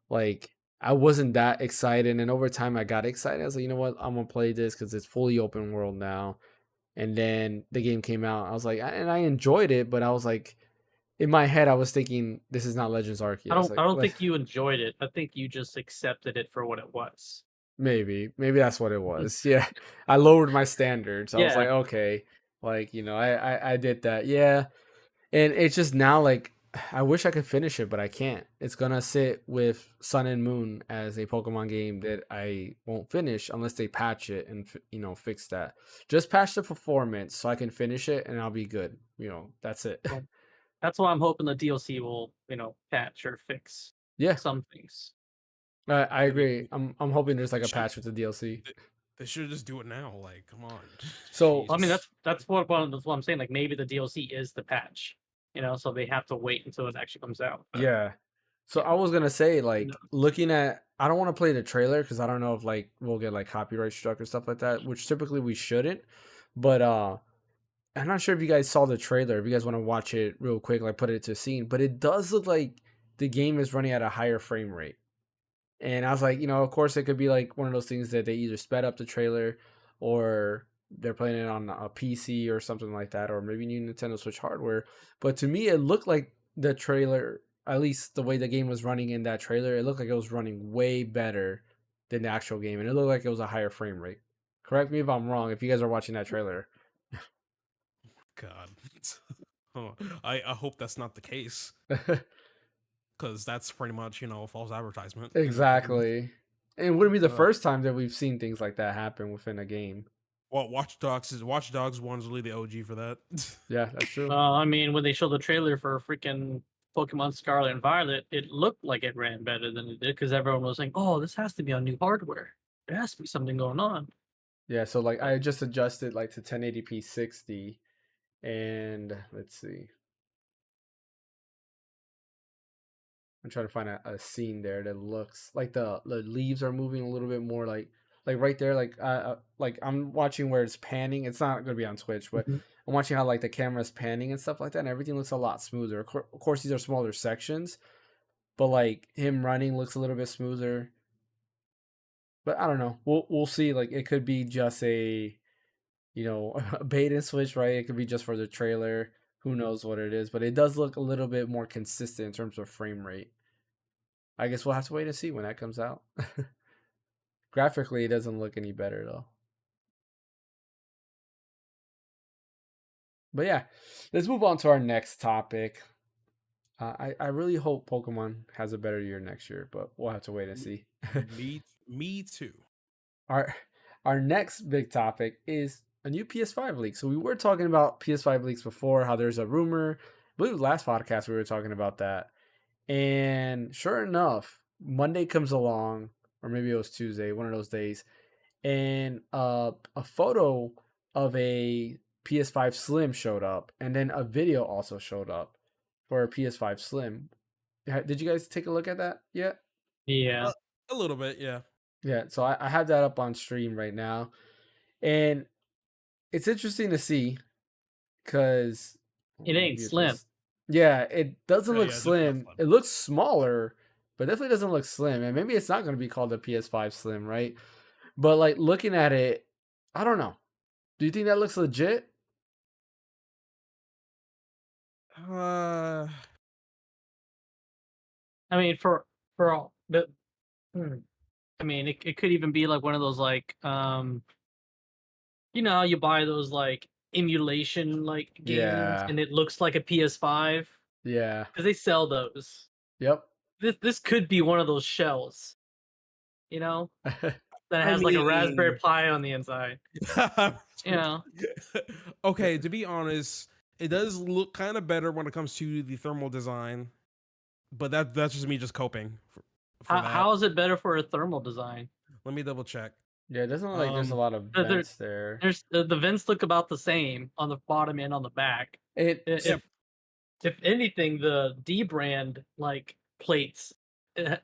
like I wasn't that excited, and over time I got excited. I was like, you know what, I'm gonna play this because it's fully open world now. And then the game came out. I was like, and I enjoyed it, but I was like, in my head, I was thinking, this is not Legends Arceus. I don't Like think you enjoyed it. I think you just accepted it for what it was. maybe that's what it was. Yeah, I lowered my standards. I was Yeah. like, okay, like I did that. Yeah, and it's just now like I wish I could finish it, but I can't. It's gonna sit with Sun and Moon as a Pokemon game that I won't finish unless they patch it and fix that. Just patch the performance so I can finish it and I'll be good. That's it. Well, that's why I'm hoping the DLC will, patch or fix Yeah, some things. I They, agree. I'm hoping there's like they a should patch with the DLC. they should just do it now. Like, come on. So I mean, Jesus. that's what I'm saying. Like maybe the DLC is the patch, so they have to wait until it actually comes out. But yeah. So yeah, I was gonna say, who like, knows? looking at, I don't want to play the trailer because I don't know if like we'll get like copyright struck or stuff like that, which typically we shouldn't. But I'm not sure if you guys saw the trailer. If you guys want to watch it real quick, like put it to scene, but it does look like the game is running at a higher frame rate. And I was like, of course it could be like one of those things that they either sped up the trailer or they're playing it on a PC or something like that, or maybe new Nintendo Switch hardware. But to me, it looked like the trailer, at least the way the game was running in that trailer, it looked like it was running way better than the actual game. And it looked like it was a higher frame rate. Correct me if I'm wrong if you guys are watching that trailer. God. Oh, I hope that's not the case because that's pretty much a false advertisement. Exactly. And it wouldn't be the Uh, first time that we've seen things like that happen within a game. well, Watch Dogs one's really the OG for that. Yeah, that's true. I mean, when they showed the trailer for freaking Pokemon Scarlet and Violet, it looked like it ran better than it did because everyone was saying, "Oh, this has to be on new hardware. There has to be something going on." Yeah, so like But I just adjusted like to 1080p 60, and let's see. I'm trying to find a scene there that looks like the leaves are moving a little bit more like right there like I'm watching where it's panning. It's not going to be on Twitch, but Mhm. I'm watching how like the camera's panning and stuff like that and everything looks a lot smoother. Of course these are smaller sections, but like him running looks a little bit smoother. But I don't know. We'll see. Like it could be just a a bait and switch, right? It could be just for the trailer. Who knows what it is, but it does look a little bit more consistent in terms of frame rate. I guess we'll have to wait and see when that comes out. Graphically, it doesn't look any better though. But yeah, let's move on to our next topic. I really hope Pokemon has a better year next year, but we'll have to wait and see. me too. our our next big topic is a new PS5 leak. So we were talking about PS5 leaks before, how there's a rumor. I believe last podcast we were talking about that. And sure enough, Monday comes along, or maybe it was Tuesday, one of those days, and a photo of a PS5 Slim showed up, and then a video also showed up for a PS5 Slim. Did you guys take a look at that yet? Yeah, Uh, a little bit, yeah. Yeah, so I have that up on stream right now, and it's interesting to see because it ain't maybe if slim. this, yeah, it doesn't Yeah, look yeah, definitely not slim. fun. It looks smaller, but definitely doesn't look slim. And maybe it's not going to be called the PS5 Slim, right? But like looking at it, I don't know. Do you think that looks legit? Uh, I mean, for all the, hmm, I mean, it could even be like one of those like how you buy those like emulation like games Yeah, and it looks like a PS5 yeah, because they sell those. yep. This could be one of those shells, you know, that I has like a Raspberry mean, Pi on the inside. You know, okay. To be honest, it does look kind of better when it comes to the thermal design, but that's just me just coping for that. how is it better for a thermal design? Let me double check. Yeah, it doesn't look like there's a Um, lot of There, vents there. there's the vents look about the same on the bottom and on the back. It I- yeah, If if anything, the D brand like plates eh,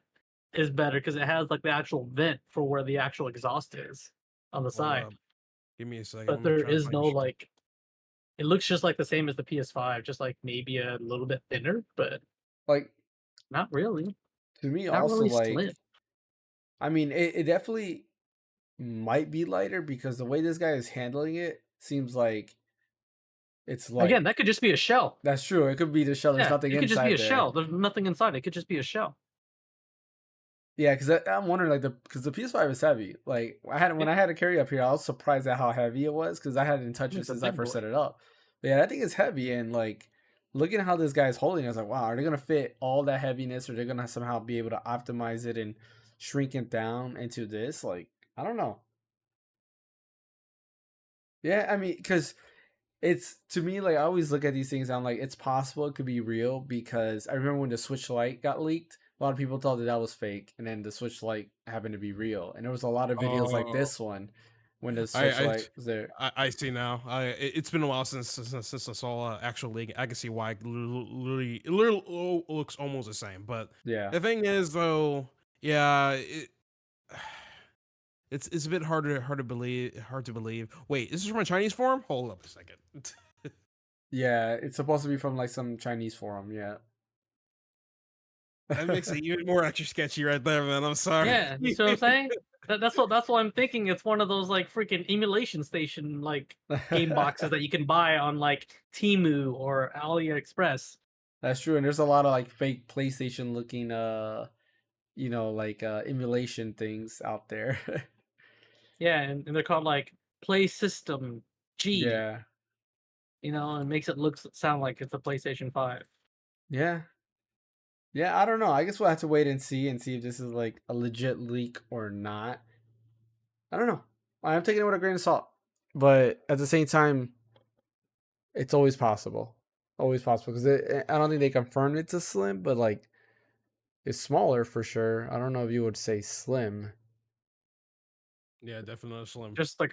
is better because it has like the actual vent for where the actual exhaust is on the Hold side. up. Give me a second. But Let me there try to is find no this. like it looks just like the same as the PS5, just like maybe a little bit thinner, but Like not really. to me, Not also really like slim. I mean, it definitely might be lighter because the way this guy is handling it seems like it's Again, light. that could just be a shell. That's true. It could be the shell. There's Yeah, nothing it could just be inside a there. shell. There's nothing inside. It could just be a shell. Yeah, because I'm wondering like because the PS5 is heavy. Like when Yeah, I had to carry up here, I was surprised at how heavy it was because I hadn't touched it it's a since I big first set boy. it up. But yeah, I think it's heavy and like looking at how this guy's holding, it, I was like, wow, are they gonna fit all that heaviness, or they're gonna somehow be able to optimize it and shrink it down into this? Like, I don't know. Yeah, I mean, because it's to me like I always look at these things. I'm like, it's possible it could be real because I remember when the Switch Lite got leaked. A lot of people thought that that was fake, and then the Switch Lite happened to be real. And there was a lot of videos like Oh, this one when the I Switch I Lite was there. I see now. It's been a while since I saw actual league. I can see why it literally looks almost the same. But Yeah, the thing is, though, yeah, it's a bit hard to believe. Hard to believe. Wait, this is from a Chinese forum. Hold up a second. yeah, it's supposed to be from like some Chinese forum. Yeah, That makes it even more extra sketchy right there, man. I'm sorry. Yeah, you see what I'm saying? That's what I'm thinking. It's one of those like freaking emulation station like game boxes that you can buy on like Temu or AliExpress. that's true. And there's a lot of like fake PlayStation looking, like emulation things out there. Yeah, and they're called like Play System G. Yeah, And makes it sound like it's a PlayStation 5. yeah. Yeah, I don't know. I guess we'll have to wait and see if this is like a legit leak or not. I don't know. I'm taking it with a grain of salt, but at the same time, it's always possible. Always possible because I don't think they confirmed it's a slim, but like it's smaller for sure. I don't know if you would say slim. Yeah, definitely slim. Just like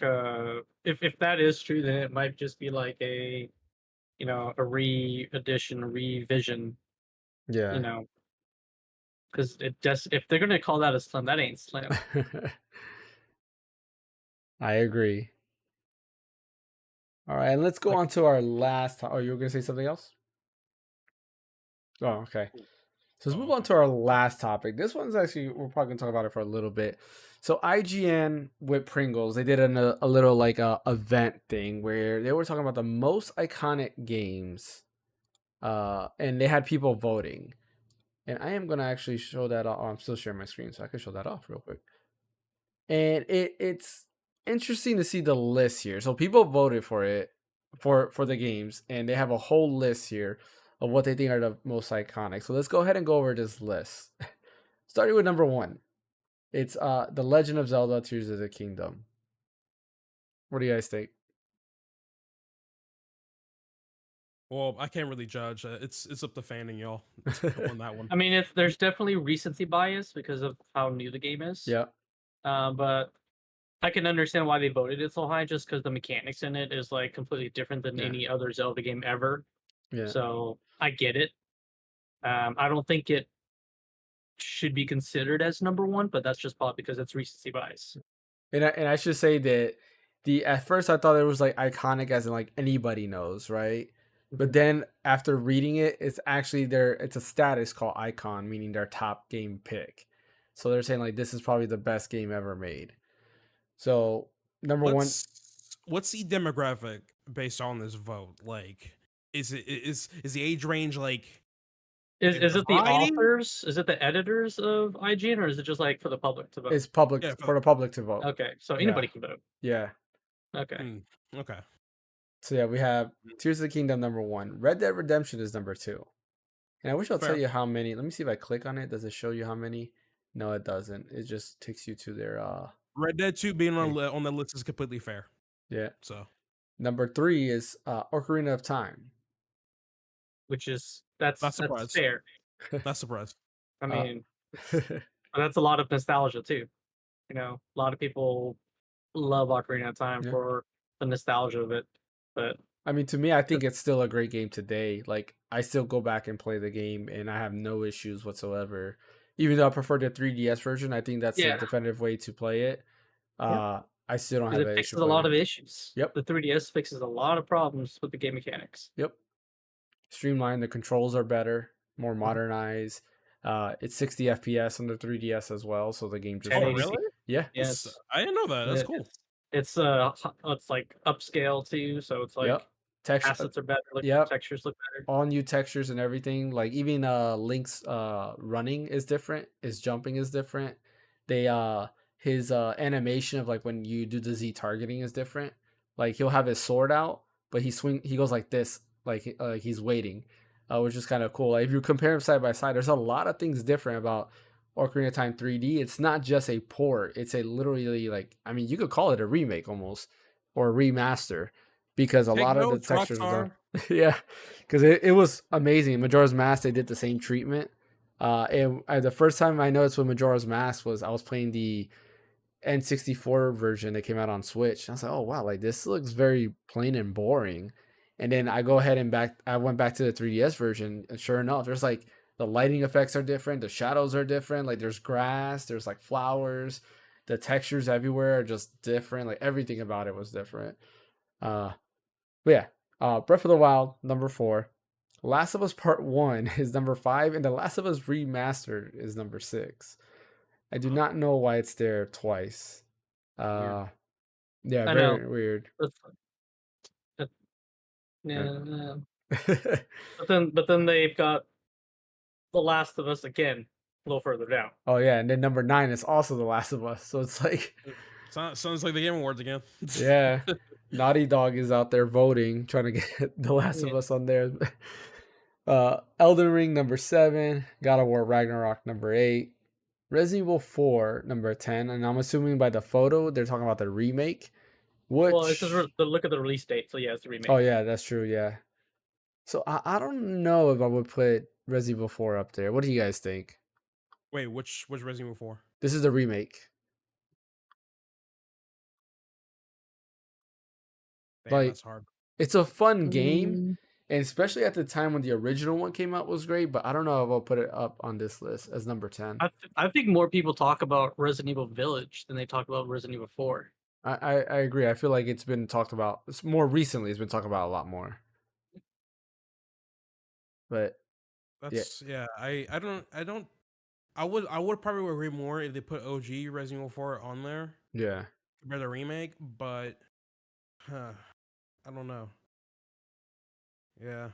if that is true, then it might just be like a re-edition, revision, you Yeah, know, because it just if they're gonna call that a slim, that ain't slim. I agree. All right, and let's go Like, on to our last. Oh, you were gonna say something else? Oh, okay. So let's Oh, move on okay. to our last topic. This one's actually we're probably gonna talk about it for a little bit. So IGN with Pringles, they did a little like event thing where they were talking about the most iconic games, and they had people voting. And I am gonna actually show that. Oh, I'm still sharing my screen, so I can show that off real quick. And it's interesting to see the list here. So people voted for it for the games, and they have a whole list here of what they think are the most iconic. So let's go ahead and go over this list. Starting with number one, it's The Legend of Zelda: Tears of the Kingdom. What do you guys think? Well, I can't really judge. It's up to fanning y'all on that one. I mean, there's definitely recency bias because of how new the game is. Yeah, But I can understand why they voted it so high, just because the mechanics in it is like completely different than yeah, any other Zelda game ever. yeah. So I get it. I don't think it should be considered as number one, but that's just probably because it's recency bias. And I should say that the at first I thought it was like iconic as in like anybody knows, right? But Mhm. then after reading it, it's actually it's a status called icon, meaning their top game pick. So they're saying like this is probably the best game ever made. So number one, What's the demographic based on this vote? Like, is the age range like Is it the dividing? authors? Is it the editors of IGN, or is it just like for the public to vote? is public Yeah. for the public to vote. Okay, so Yeah, anybody can vote. yeah. Okay. Okay. So yeah, we have Tears of the Kingdom number one. Red Dead Redemption is number two. And I wish I'll tell Fair. you how many. Let me see if I click on it. Does it show you how many? No, it doesn't. It just takes you to their Red Dead 2 being thing. on the list is completely fair. Yeah. So Number three is Ocarina of Time. Which is not that's surprised. fair. Not surprised. I uh, mean, that's a lot of nostalgia too. A lot of people love Ocarina of Time yeah. for the nostalgia of it. But I mean, to me, I think it's still a great game today. Like, I still go back and play the game, and I have no issues whatsoever. Even though I prefer the 3DS version, I think that's the Yeah, definitive way to play it. yeah, I still don't because have it an issue fixes a playing lot of it. issues. Yep, The 3DS fixes a lot of problems with the game mechanics. yep. Streamlined. The controls are better, more Mhm. modernized. It's 60 FPS on the 3DS as well, so the game just Oh, 1080p. really? runs. Yeah. That's Yes, I didn't know that. That's yeah, cool. it's like upscale too, so it's Yep. like Texture. assets are better, look Yep. textures look better. All new textures and everything. Like even Link's running is different. His jumping is different. They his animation of like when you do the Z targeting is different. Like he'll have his sword out, but he goes like this, like he's waiting, which is kind of cool. Like if you compare them side by side, there's a lot of things different about Ocarina of Time 3D. It's not just a port. It's a literally like I mean you could call it a remake almost or a remaster because a Take lot of the notes, textures are done. Rockstar. Yeah, because it was amazing. Majora's Mask, they did the same treatment. The first time I noticed with Majora's Mask was I was playing the N64 version that came out on Switch. I was like, oh wow, like this looks very plain and boring. And then I went back to the 3DS version, and sure enough, there's like the lighting effects are different, the shadows are different. Like there's grass, there's like flowers, the textures everywhere are just different. Like everything about it was different. Uh, but yeah, Breath of the Wild number 4, Last of Us Part One is number 5, and The Last of Us Remastered is number 6. I do not know why it's there twice. Weird. Uh, yeah, I know. very weird. That's that, Uh, yeah, yeah. But then they've got The Last of Us again a little further down. oh yeah, and then number 9 is also The Last of Us. So it's like, Sounds like the Game Awards again. yeah, Naughty Dog is out there voting, trying to get The Last of Yeah. Us on there. Elden Ring number 7, God of War Ragnarok number 8, Resident Evil 4 number 10, and I'm assuming by the photo they're talking about the remake. Well, it's just Which, the look at the release date, so yeah, it's a oh remake. yeah, that's true. Yeah. So I don't know if I would put Resident Evil 4 up there. What do you guys think? Wait, which Resident Evil 4? This is the remake. Damn, Like that's hard. it's a fun game, Mm, and especially at the time when the original one came out was great. But I don't know if I'll put it up on this list as number 10. I think more people talk about Resident Evil Village than they talk about Resident Evil 4. I agree. I feel like it's been talked about. It's more recently. It's been talked about a lot more. But yeah, That's yeah. I would probably agree more if they put OG Resident Evil 4 on there yeah, compared to remake, but I don't know. Yeah,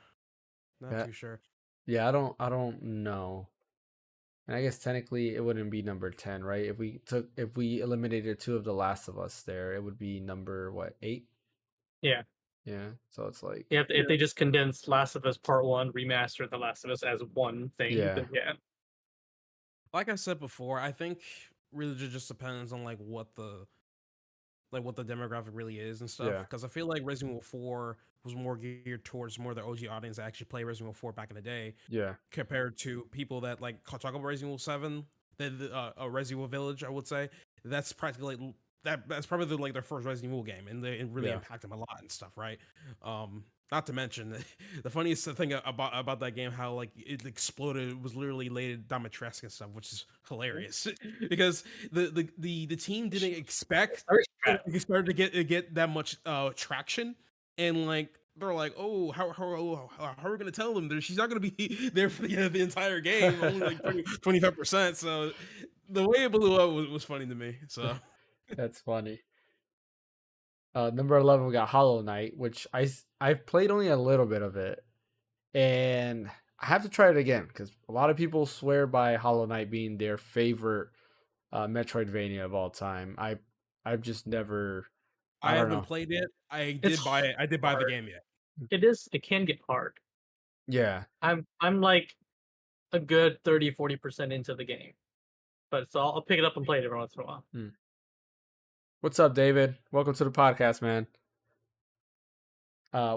not yeah, too sure. yeah. I don't know. And I guess technically it wouldn't be number 10, right? If we eliminated 2 of The Last of Us there, it would be number what, 8? Yeah. Yeah. So it's like, Yeah, if they just condensed Last of Us Part 1, remastered The Last of Us as one thing, yeah, then yeah. Like I said before, I think really just depends on what the demographic really is and stuff. yeah, Because I feel like Resident Evil 4 was more geared towards more the OG audience that actually play Resident Evil 4 back in the day, yeah, compared to people that like talk about Resident Evil 7, Resident Evil Village. I would say that's practically that's probably like their first Resident Evil game, and it really yeah. impacted them a lot and stuff, right? Not to mention the funniest thing about that game, how like it exploded. It was literally Lady Dimitrescu and stuff, which is hilarious because the team didn't expect Very it started to get that much traction, and like they're like, oh, how are we gonna tell them that she's not gonna be there for the entire game, only like 25%. So the way it blew up was funny to me. So That's funny. Number 11, we got Hollow Knight, which I've played only a little bit of it, and I have to try it again because a lot of people swear by Hollow Knight being their favorite Metroidvania of all time. I've just never. I I don't haven't know. played it. It's I did buy the hard. game yet. It can get hard. Yeah. I'm like a good 30-40% into the game. But so I'll pick it up and play it every once in a while. Hmm. What's up, David? Welcome to the podcast, man.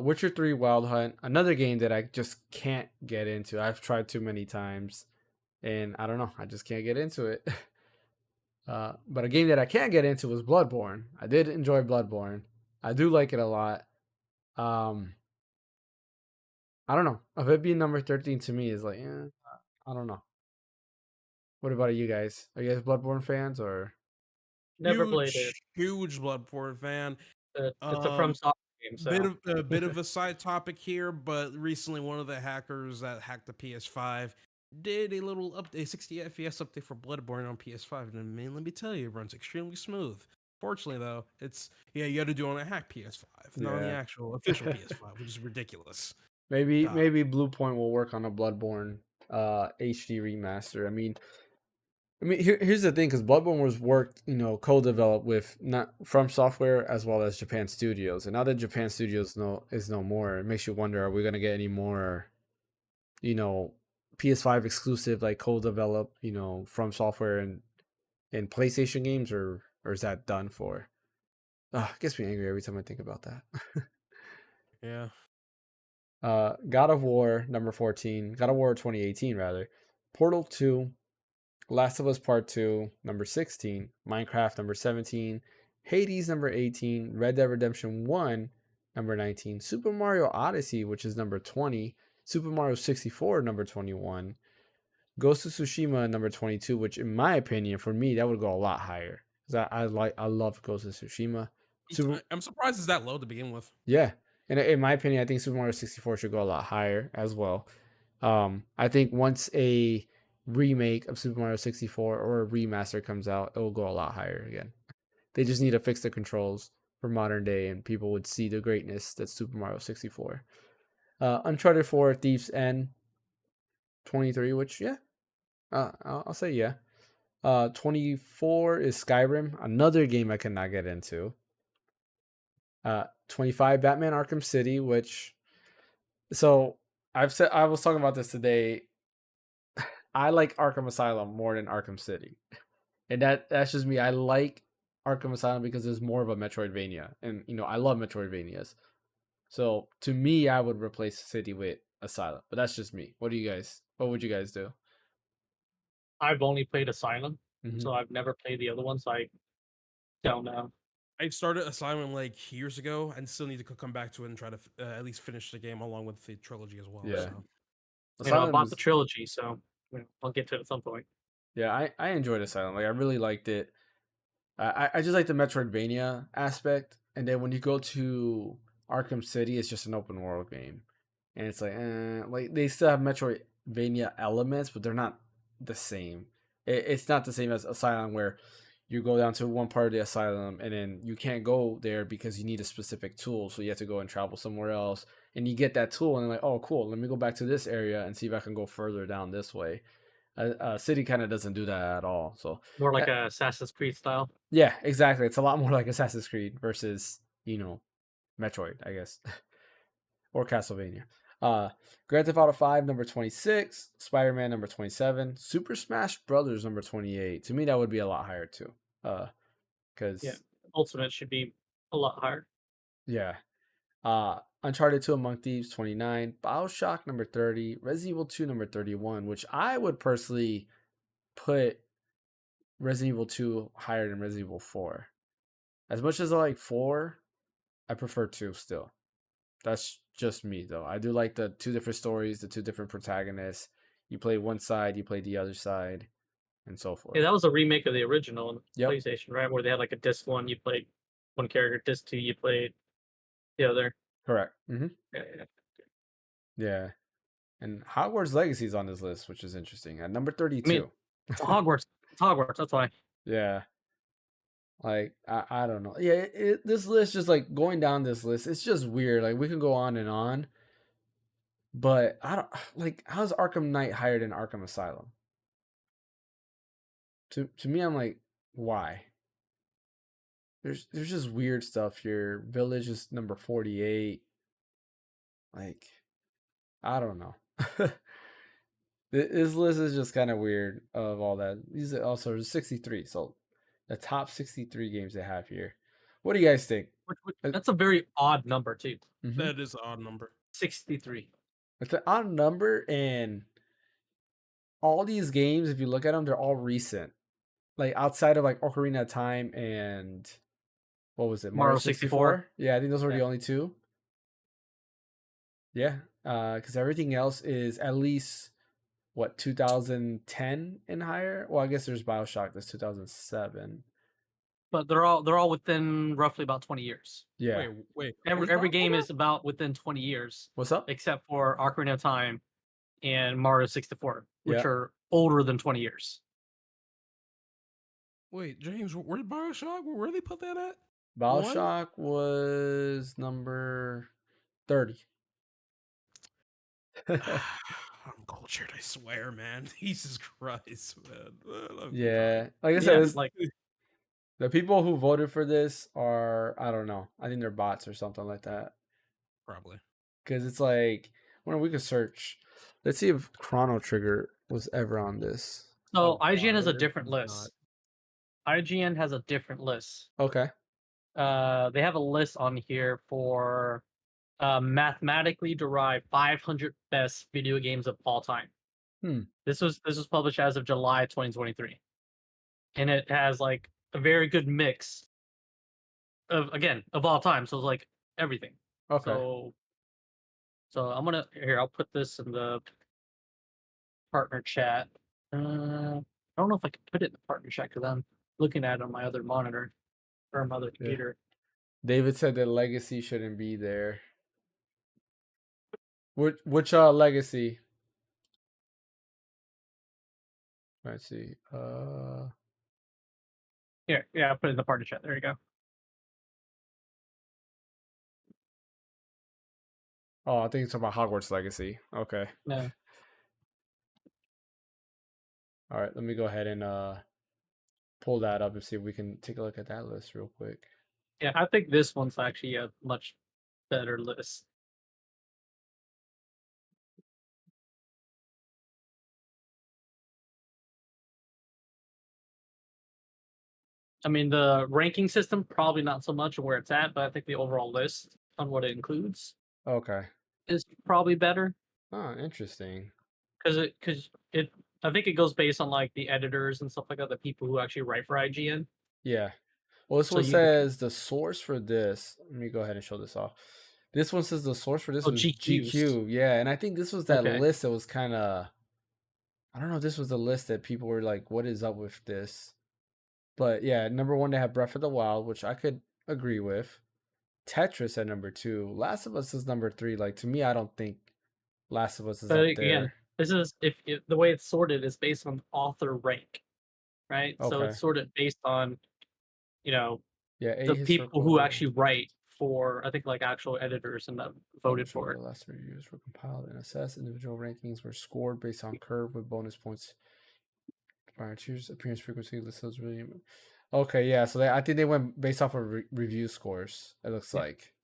Witcher 3 Wild Hunt, another game that I just can't get into. I've tried too many times, and I don't know. I just can't get into it. But a game that I can't get into was Bloodborne. I did enjoy Bloodborne. I do like it a lot. I don't know. Of it being number 13 to me is like, I don't know. What about you guys? Are you guys Bloodborne fans or? Never played it. Huge Bloodborne fan. It's a From Software game, so Bit of a side topic here, but recently one of the hackers that hacked the PS5 did a little update, 60 FPS update for Bloodborne on PS5, and man, let me tell you, it runs extremely smooth. Fortunately, though, you got to do it on a hack PS5, not on the Yeah. actual official PS5, which is ridiculous. maybe God. maybe Blue Point will work on a Bloodborne HD remaster. Here's the thing, because Bloodborne was worked, co-developed with not From Software as well as Japan Studios, and now that Japan Studios is no more, it makes you wonder: are we gonna get any more, PS5 exclusive like co-developed, From Software and PlayStation games, or is that done for? It gets me angry every time I think about that. Yeah. God of War number 14, God of War 2018 rather, Portal 2, Last of Us Part 2, number 16, Minecraft, number 17, Hades, number 18, Red Dead Redemption 1, number 19, Super Mario Odyssey, which is number 20, Super Mario 64, number 21, Ghost of Tsushima, number 22, which in my opinion, for me, that would go a lot higher. Because I love Ghost of Tsushima. I'm surprised it's that low to begin with. Yeah. And in my opinion, I think Super Mario 64 should go a lot higher as well. I think once a remake of Super Mario 64 or a remaster comes out, it will go a lot higher again. They just need to fix the controls for modern day, and people would see the greatness that's Super Mario 64. Uncharted 4, Thief's End, 23, which, yeah, I'll say yeah. 24 is Skyrim, another game I cannot get into. 25, Batman Arkham City, which, so I was talking about this today. I like Arkham Asylum more than Arkham City, and that's just me. I like Arkham Asylum because it's more of a Metroidvania, and I love Metroidvanias. So to me, I would replace City with Asylum, but that's just me. What would you guys do? I've only played Asylum, Mm-hmm. so I've never played the other one, so I don't know. I started Asylum like years ago, and still need to come back to it and try to at least finish the game along with the trilogy as well. Yeah. So. I Asylum bought the is, trilogy, so I'll get to it at some point. yeah, I enjoyed Asylum. Like, I really liked it. I just like the Metroidvania aspect, and then when you go to Arkham City, it's just an open world game, and it's like they still have Metroidvania elements, but they're not the same. It's not the same as Asylum, where you go down to one part of the asylum and then you can't go there because you need a specific tool, so you have to go and travel somewhere else, and you get that tool, and like, oh, cool, let me go back to this area and see if I can go further down this way. City kind of doesn't do that at all, so. More uh, like a Assassin's Creed style. yeah, exactly. It's a lot more like Assassin's Creed versus, Metroid, I guess, or Castlevania. Grand Theft Auto 5, number 26, Spider-Man, number 27, Super Smash Brothers, number 28. To me, that would be a lot higher too. Because Yeah, Ultimate should be a lot higher. yeah. Uncharted 2 Among Thieves, 29, BioShock, number 30, Resident Evil 2, number 31, which I would personally put Resident Evil 2 higher than Resident Evil 4. As much as I like 4, I prefer 2 still. That's just me, though. I do like the two different stories, the two different protagonists. You play one side, you play the other side, and so forth. Yeah, that was a remake of the original on Yep. PlayStation, right? Where they had like a disc one, you played one character, disc two, you played the other. Correct. Mm-hmm. Yeah. Yeah. And Hogwarts Legacy is on this list, which is interesting. At number 32. I mean, it's Hogwarts. It's Hogwarts. That's why. Yeah. Like, I don't know. Yeah, this list, just like going down this list, it's just weird. Like, we can go on and on. But I don't like, how's Arkham Knight higher than Arkham Asylum? To me, I'm like, why? There's just weird stuff here. Village is number 48. Like, I don't know. This list is just kind of weird of all that. These are also 63. So the top 63 games they have here. What do you guys think? That's a very odd number too. Mm-hmm. That is an odd number. 63. It's an odd number, and all these games, if you look at them, they're all recent. Like, outside of like Ocarina of Time and what was it? Mario 64? Yeah, I think those were the only two. Yeah. because everything else is at least what 2010 and higher. Well, I guess there's Bioshock that's 2007. But they're all within roughly about 20 years. Yeah. Wait. Every game is about within 20 years, What's up? except for Ocarina of Time and Mario 64, which Yeah. are older than 20 years. Wait, James, where's Bioshock? Where they put that at? Bioshock was number 30. I'm cultured, I swear, man. Jesus Christ, man. Yeah, like I said, Yeah, it's, like the people who voted for this are, I don't know. I think they're bots or something like that. Probably. Because it's like, well, we could search. Let's see if Chrono Trigger was ever on this. so. Oh, IGN has a where different is list. IGN has a different list. Okay. They have a list on here for mathematically derived 500 best video games of all time. This was published as of July 2023, and it has like a very good mix of all time. So it's like everything. Okay. So I'm gonna I'll put this in the partner chat. I don't know if I can put it in the partner chat because I'm looking at it on my other monitor or my other computer. David said that Legacy shouldn't be there. Which Legacy? Let's see. Here, yeah, I'll put it in the partner chat. There you go. Oh, I think it's about Hogwarts Legacy. Okay. No. All right, let me go ahead and pull that up and see if we can take a look at that list real quick. Yeah, I think this one's actually a much better list. I mean, the ranking system probably not so much where it's at, but I think the overall list on what it includes Okay. is probably better Oh, interesting. because it I think it goes based on like the editors and stuff like that, the people who actually write for IGN. Yeah. Well, this So one you says the source for this. Let me go ahead and show this off. This one says the source for this was GQs. GQ. Yeah, and I think this was that Okay. list that was kind of, I don't know, this was the list that people were like, what is up with this? But yeah, number one, they have Breath of the Wild, which I could agree with. Tetris at number 2. Last of Us is number 3. Like, to me, I don't think Last of Us is But up again, there. this is if the way it's sorted is based on author rank, right? So Okay. it's sorted based on Yeah, the people who historical. actually write for I think like actual editors and that voted for it. The last reviews were compiled and assessed. Individual rankings were scored based on curve with bonus points. Choose appearance frequency. This is really okay. Yeah, so I think they went based off of review scores. It looks like.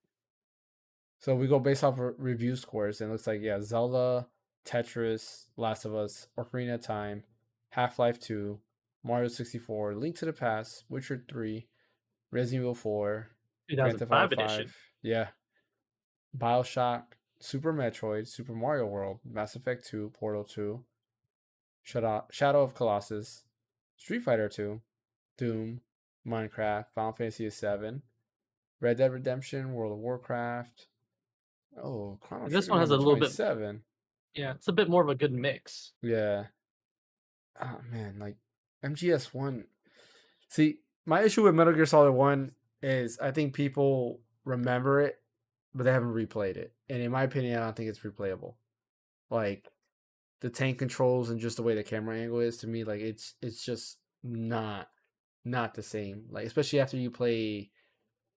So we go based off of review scores, and it looks like Zelda, Tetris, Last of Us, Ocarina of Time, Half-Life 2, Mario 64, Link to the Past, Witcher 3, Resident Evil 4, Grand Theft Auto 2005 edition. 5, yeah, Bioshock, Super Metroid, Super Mario World, Mass Effect 2, Portal 2, Shadow of Colossus, Street Fighter 2, Doom, Minecraft, Final Fantasy VII, Red Dead Redemption, World of Warcraft. Oh, Chrono This Trigger one has a number little bit 27. Yeah, it's a bit more of a good mix. Yeah. Oh man, like MGS1. See, my issue with Metal Gear Solid 1 is I think people remember it, but they haven't replayed it. And in my opinion, I don't think it's replayable. Like the tank controls and just the way the camera angle is, to me, like it's just not the same. Like especially after you play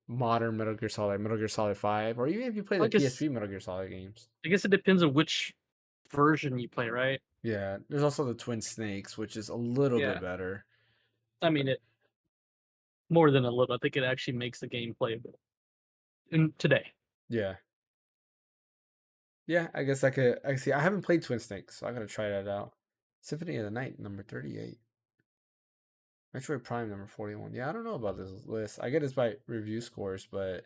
modern Metal Gear Solid, Metal Gear Solid 5, or even if you play I the guess PSP Metal Gear Solid games. I guess it depends on which version you play, right? Yeah, there's also the Twin Snakes, which is a little Yeah. bit better. I mean it more than a little. I think it actually makes the game playable. In today. Yeah. Yeah, I guess I could. I see. I haven't played Twin Snakes, so I gotta try that out. Symphony of the Night, number 38. Metroid Prime, number 41. Yeah, I don't know about this list. I get it's by review scores, but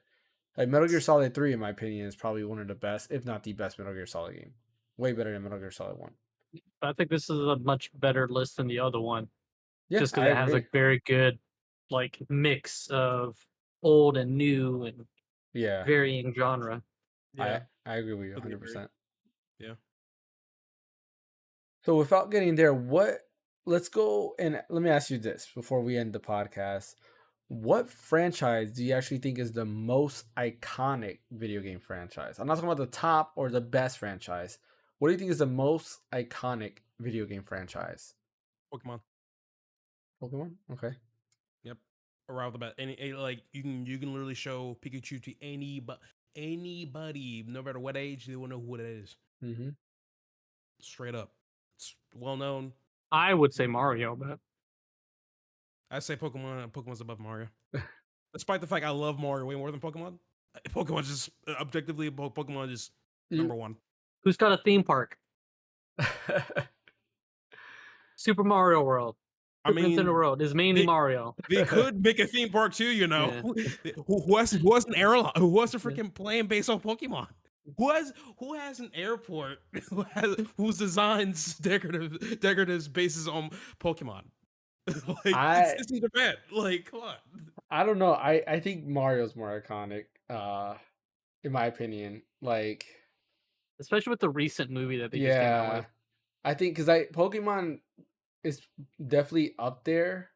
like Metal Gear Solid 3, in my opinion, is probably one of the best, if not the best, Metal Gear Solid game. Way better than Metal Gear Solid 1. But I think this is a much better list than the other one. Yeah, just because it has a very good like mix of old and new and varying genre. Yeah, I agree with you completely agree. 100%. Yeah. So without getting there, let's go and let me ask you this before we end the podcast. What franchise do you actually think is the most iconic video game franchise? I'm not talking about the top or the best franchise. What do you think is the most iconic video game franchise? Pokemon. Pokemon? Okay. Yep. Around the bat. Like you can literally show Pikachu to anybody, no matter what age, they will know who it is. Mm-hmm. Straight up. It's well known. I would say Mario, but I say Pokemon's above Mario. Despite the fact I love Mario way more than Pokemon. Pokemon's just objectively Pokemon is You, number one. who's got a theme park? Super Mario World. I Super mean, Nintendo World is mainly Mario. they could make a theme park too, you know. Yeah. who has an airline? Who has a freaking plane based on Pokemon? Who has an airport whose designs decorative bases on Pokemon? Like it's in Japan. Like, come on. I don't know. I think Mario's more iconic, in my opinion. Like, Especially with the recent movie that they just came out yeah, with. I think because Pokemon is definitely up there,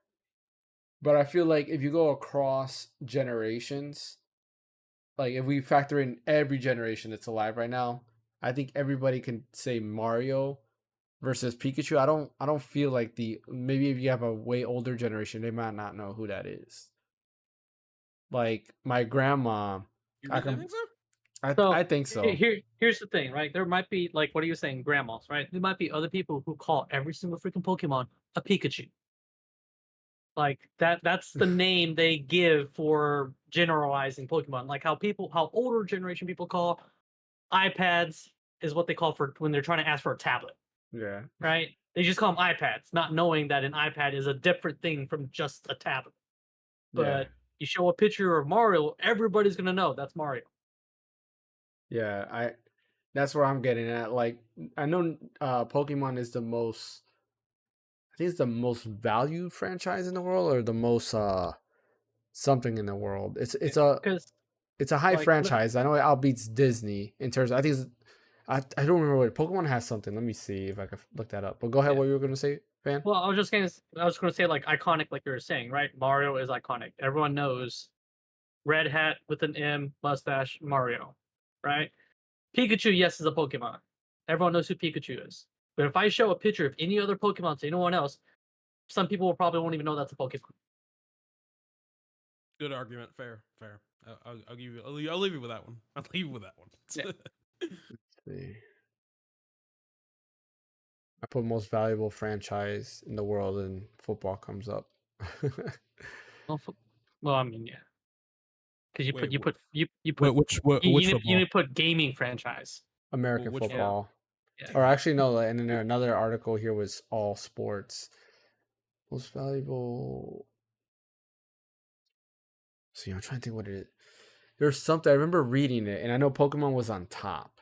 but I feel like if you go across generations, like if we factor in every generation that's alive right now, I think everybody can say Mario versus Pikachu. I don't feel like maybe if you have a way older generation, they might not know who that is. Like my grandma, You I really can think so? I So think so. here's the thing, right? There might be like what are you saying, grandmas, right? There might be other people who call every single freaking Pokemon a Pikachu. Like that's the name they give for generalizing Pokemon. Like how older generation people call iPads is what they call for when they're trying to ask for a tablet, Yeah. right? They just call them iPads, not knowing that an iPad is a different thing from just a tablet. Yeah. But you show a picture of Mario, everybody's gonna know that's Mario. Yeah, that's where I'm getting at. Like I know Pokemon is I think it's the most valued franchise in the world or the most something in the world. Because It's a high like franchise. I know it outbeats Disney in terms I think I don't remember what Pokemon has something. Let me see if I can look that up. But go ahead, yeah. what you were gonna say, Fan? Well, I was gonna say like iconic, like you were saying, right? Mario is iconic. Everyone knows red hat with an M, mustache, Mario, right? Pikachu, yes, is a Pokemon. Everyone knows who Pikachu is. But if I show a picture of any other Pokemon to anyone else, some people will probably won't even know that's a Pokemon. Good argument. Fair. I'll give you. I'll leave you with that one. I'll leave you with that one. Yeah. Let's see. I put most valuable franchise in the world and football comes up. Well, I mean, yeah, because Wait, you put which you football? need to put gaming franchise. American Which football. Yeah. Or actually no, and then another article here was all sports. Most valuable. See, I'm trying to think what it is. There's something I remember reading it, and I know Pokemon was on top,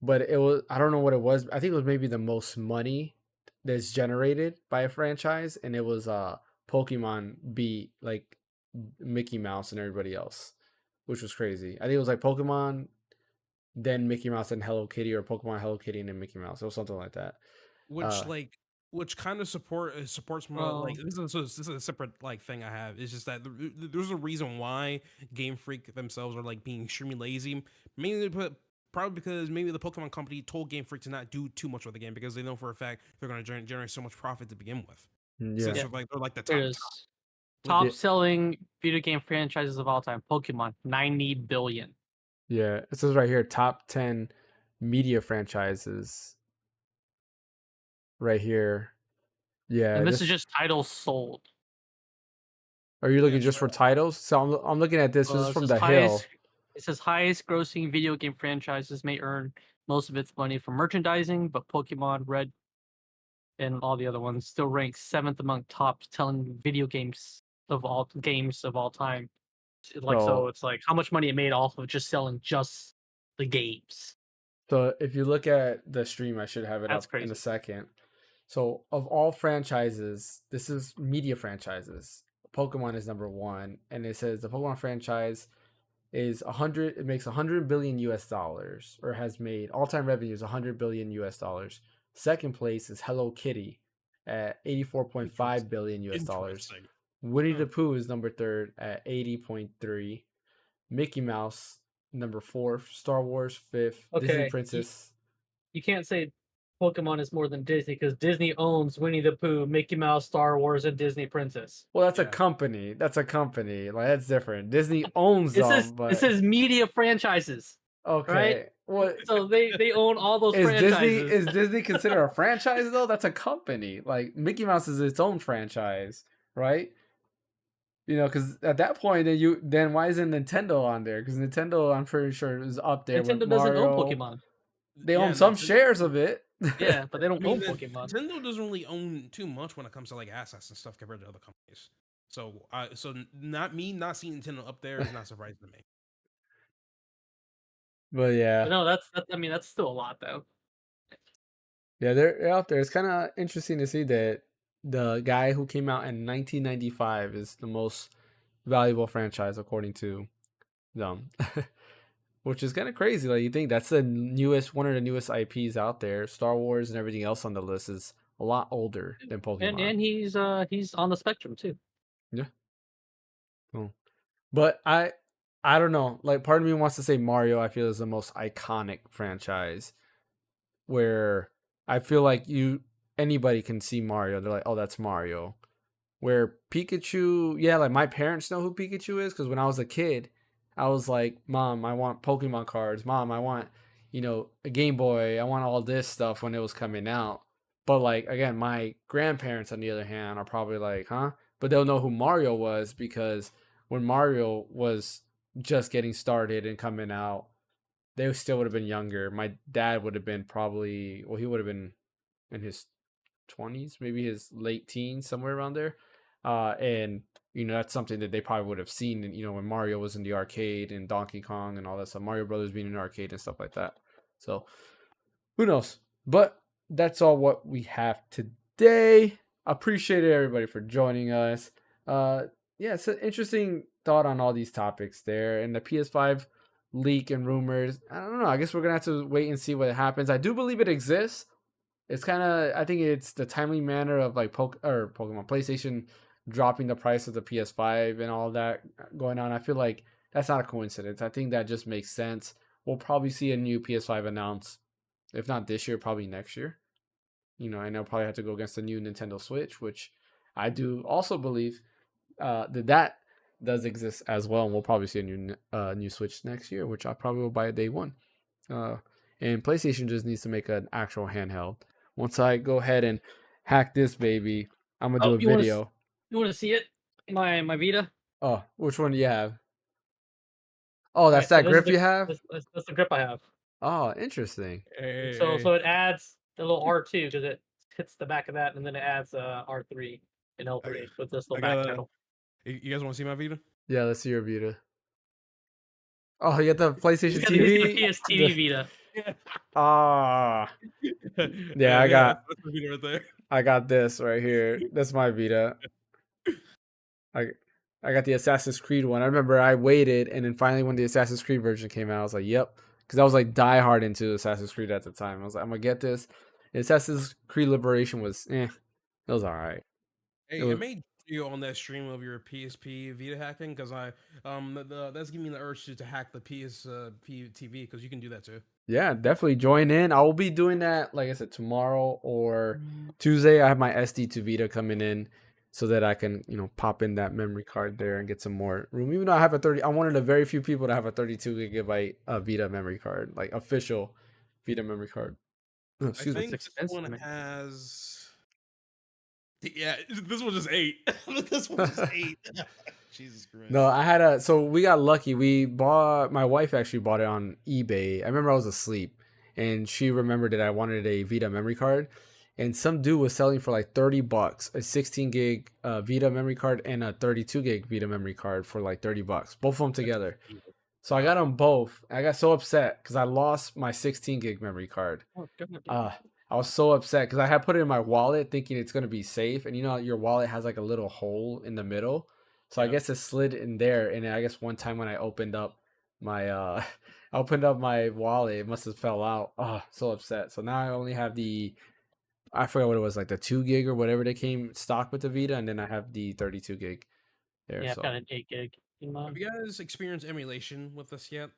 but it was I don't know what it was. I think it was maybe the most money that's generated by a franchise, and it was Pokemon beat like Mickey Mouse and everybody else, which was crazy. I think it was like Pokemon, then Mickey Mouse and Hello Kitty, or Pokemon Hello Kitty and then Mickey Mouse, or something like that. which Uh, like which kind of supports my Well, like this is a separate like thing I have. It's just that there's a reason why Game Freak themselves are like being extremely lazy. Mainly probably because maybe the Pokemon company told Game Freak to not do too much with the game because they know for a fact they're going to generate so much profit to begin with. yeah, Since yeah, they're like the here top. it is. Like, Top yeah, selling video game franchises of all time: Pokemon, 90 billion. yeah. It says right here, top 10 media franchises. Right here, yeah. And this is This just titles sold. are you yeah, looking just for titles? So I'm looking at this. This is It from says the Hill. highest grossing video game franchises may earn most of its money from merchandising, but Pokemon Red and all the other ones still rank 7th among top selling video games of all time. So So it's like how much money it made off of just selling just the games. so if you look at the stream, I should have it That's up in a crazy. second. So of all franchises, this is media franchises. Pokemon is number one, and it says the Pokemon franchise is 100. It makes 100 billion US dollars, or has made all-time revenues 100 billion US dollars. Second place is Hello Kitty at 84.5 billion US dollars. Interesting. Winnie the Pooh is number third at 80.3. Mickey Mouse number fourth. Star Wars fifth. Disney Okay, Princess. you can't say Pokemon is more than Disney because Disney owns Winnie the Pooh, Mickey Mouse, Star Wars, and Disney Princess. Well, that's a Yeah. company. That's a company. Like that's different. Disney owns them, but This is media franchises, okay. right? What So they own all those is Disney? franchises. Is Disney considered a franchise though? That's a company. Like Mickey Mouse is its own franchise, right? You know, because at that point, then why isn't Nintendo on there? Because Nintendo, I'm pretty sure, is up there with Nintendo doesn't own Mario. Pokemon. They own some shares of it. Yeah, but they don't I mean, own Pokemon. Nintendo doesn't really own too much when it comes to like assets and stuff compared to other companies. So, not seeing Nintendo up there is not surprising to me. But yeah, But no, that's still a lot though. yeah, they're out there. It's kind of interesting to see that the guy who came out in 1995 is the most valuable franchise according to them. Which is kind of crazy. Like you think that's the one of the newest IPs out there. Star Wars and everything else on the list is a lot older than Pokemon. And he's on the spectrum too. Yeah. Oh. But I don't know. Like part of me wants to say Mario, I feel is the most iconic franchise where I feel like anybody can see Mario. They're like, "Oh, that's Mario." Where Pikachu, yeah, like my parents know who Pikachu is because when I was a kid, I was like, Mom, I want Pokemon cards. Mom, I want, a Game Boy. I want all this stuff when it was coming out. But like again, my grandparents on the other hand are probably like, huh? But they'll know who Mario was because when Mario was just getting started and coming out, they still would have been younger. My dad would have been probably, well, he would have been in his 20s, maybe his late teens, somewhere around there. And that's something that they probably would have seen, when Mario was in the arcade and Donkey Kong and all that stuff, Mario Brothers being in the arcade and stuff like that. So who knows? But that's all what we have today. Appreciate everybody for joining us. Yeah, it's an interesting thought on all these topics there, and the PS5 leak and rumors. I don't know. I guess we're gonna have to wait and see what happens. I do believe it exists. It's kind of, I think it's the timely manner of like Pokemon PlayStation dropping the price of the PS5 and all that going on. I feel like that's not a coincidence. I think that just makes sense. We'll probably see a new PS5 announced, if not this year, probably next year. And they'll probably have to go against the new Nintendo Switch, which I do also believe that does exist as well. And we'll probably see a new Switch next year, which I probably will buy day one. And PlayStation just needs to make an actual handheld. Once I go ahead and hack this baby, I'm gonna do a video. You want to see it? My Vita. Oh, which one do you have? Oh, that's Right, that grip you have? That's the grip I have. Oh, interesting. Hey, So it adds the little R2 because it hits the back of that, and then it adds R3 and L3 with this little back pedal. You guys want to see my Vita? Yeah, let's see your Vita. Oh, you got the PlayStation He's got TV? the PS TV Vita. Ah. Yeah, that's the Vita right there. I got this right here. That's my Vita. I got the Assassin's Creed one. I remember I waited, and then finally when the Assassin's Creed version came out, I was like, yep. Because I was like diehard into Assassin's Creed at the time. I was like, I'm going to get this. And Assassin's Creed Liberation was, it was all right. Hey, it made you on that stream of your PSP Vita hacking because that's giving me the urge to hack the PSP TV because you can do that too. Yeah, definitely join in. I will be doing that, like I said, tomorrow or Tuesday. I have my SD to Vita coming in so that I can, pop in that memory card there and get some more room. Even though I have I'm one of the very few people to have a 32 gigabyte Vita memory card, like official Vita memory card. Oh, excuse me. I think this one has. Yeah, this one just 8. This one just 8. Jesus Christ. No, I had so we got lucky. My wife actually bought it on eBay. I remember I was asleep and she remembered that I wanted a Vita memory card. And some dude was selling for like $30 a 16 gig Vita memory card and a 32 gig Vita memory card for like $30, both of them together. So I got them both. I got so upset because I lost my 16 gig memory card. Oh, God. I was so upset because I had put it in my wallet thinking it's going to be safe. And your wallet has like a little hole in the middle. So I guess it slid in there. And I guess one time when I opened up my I opened up my wallet. It must have fell out. Oh, so upset. So now I only have I forgot what it was, like the 2 gig or whatever they came stock with the Vita, and then I have the 32 gig there. Yeah, I've got So an 8 gig in Have mine. you guys experienced emulation with this yet?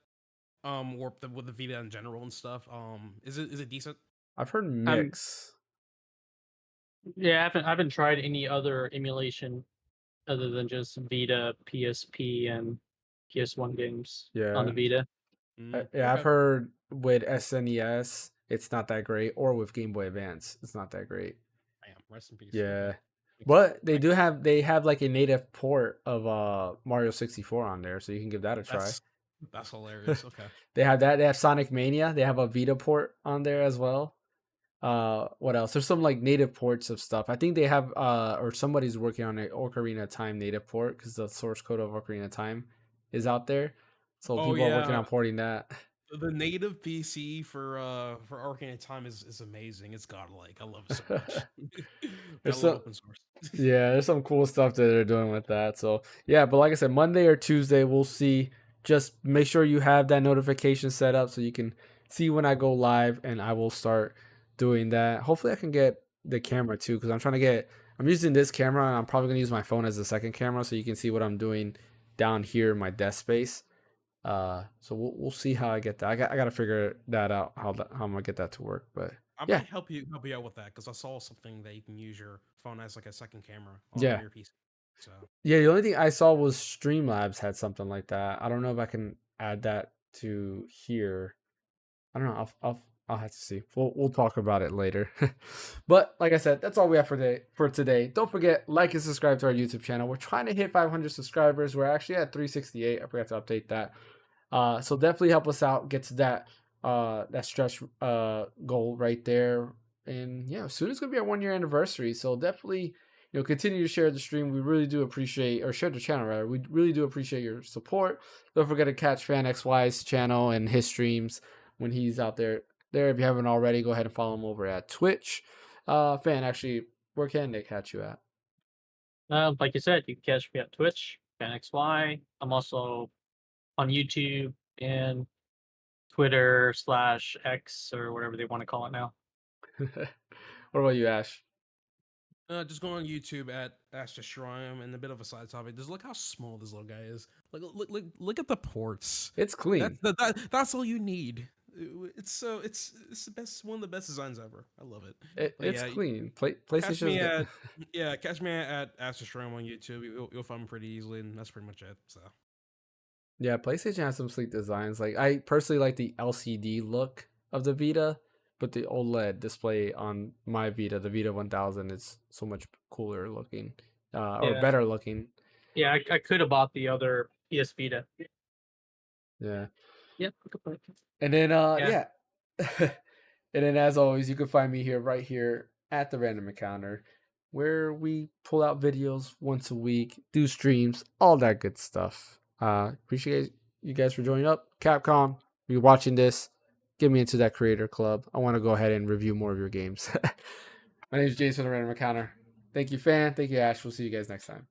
Or with the Vita in general and stuff. Is it decent? I've heard I'm mix. Yeah, I haven't tried any other emulation other than just Vita, PSP, and PS1 games on the Yeah. Vita. Yeah, I've Okay. heard with SNES, it's not that great, or with Game Boy Advance, it's not that great. Damn, rest in peace. Okay. Yeah. Makes sense. But they have like a native port of Mario 64 on there, so you can give that a try. That's hilarious. Okay. They have that. They have Sonic Mania. They have a Vita port on there as well. What else? There's some like native ports of stuff. I think they have or somebody's working on an Ocarina of Time native port because the source code of Ocarina of Time is out there. So Oh people are working yeah, on porting that. the native PC for Arcane of Time is amazing. It's godlike. I love it so much. I There's love some open source. Yeah, there's some cool stuff that they're doing with that. So yeah, but like I said, Monday or Tuesday, we'll see. Just make sure you have that notification set up so you can see when I go live, and I will start doing that. Hopefully, I can get the camera too, because I'm using this camera, and I'm probably gonna use my phone as the second camera, so you can see what I'm doing down here in my desk space. So we'll see how I get that. I got to figure that out how I'm gonna get that to work. But I yeah, might help you out with that because I saw something that you can use your phone as like a second camera on yeah. your PC. So Yeah, the only thing I saw was Streamlabs had something like that. I don't know if I can add that to here. I don't know. I'll have to see. We'll talk about it later. But like I said, that's all we have for today. Don't forget, like and subscribe to our YouTube channel. We're trying to hit 500 subscribers. We're actually at 368. I forgot to update that. So definitely help us out. Get to that stretch goal right there. And yeah, soon it's gonna be our 1 year anniversary. So definitely, continue to share the stream. We really do appreciate, or share the channel rather. We really do appreciate your support. Don't forget to catch Phaneckswhy's channel and his streams when he's out there. If you haven't already, go ahead and follow him over at Twitch. Fan, actually, where can they catch you at? Like you said, you can catch me at Twitch, Phaneckswhy. I'm also on YouTube and Twitter/X or whatever they want to call it now. What about you, Ash? just go on YouTube at Ash Shrine and a bit of a side topic. Just look how small this little guy is. Look at the ports. It's clean. That's all you need. It's the best, one of the best designs ever. I love it. But It's yeah, clean. catch PlayStation is me good. catch me at Ash Shrine on YouTube. You'll find me pretty easily, and that's pretty much it. So Yeah, PlayStation has some sleek designs. Like I personally like the LCD look of the Vita, but the OLED display on my Vita, the Vita 1000, is so much cooler looking, or Yeah, better looking. yeah. I could have bought the other PS Vita. Yeah, Yeah, good point. and then Yeah. yeah, and then as always, you can find me right here at the Random Encounter, where we pull out videos once a week, do streams, all that good stuff. Appreciate you guys for joining up. Capcom, if you're watching this, get me into that creator club. I want to go ahead and review more of your games. My name is Jason, the Random Encounter. Thank you, Fan. Thank you, Ash. We'll see you guys next time.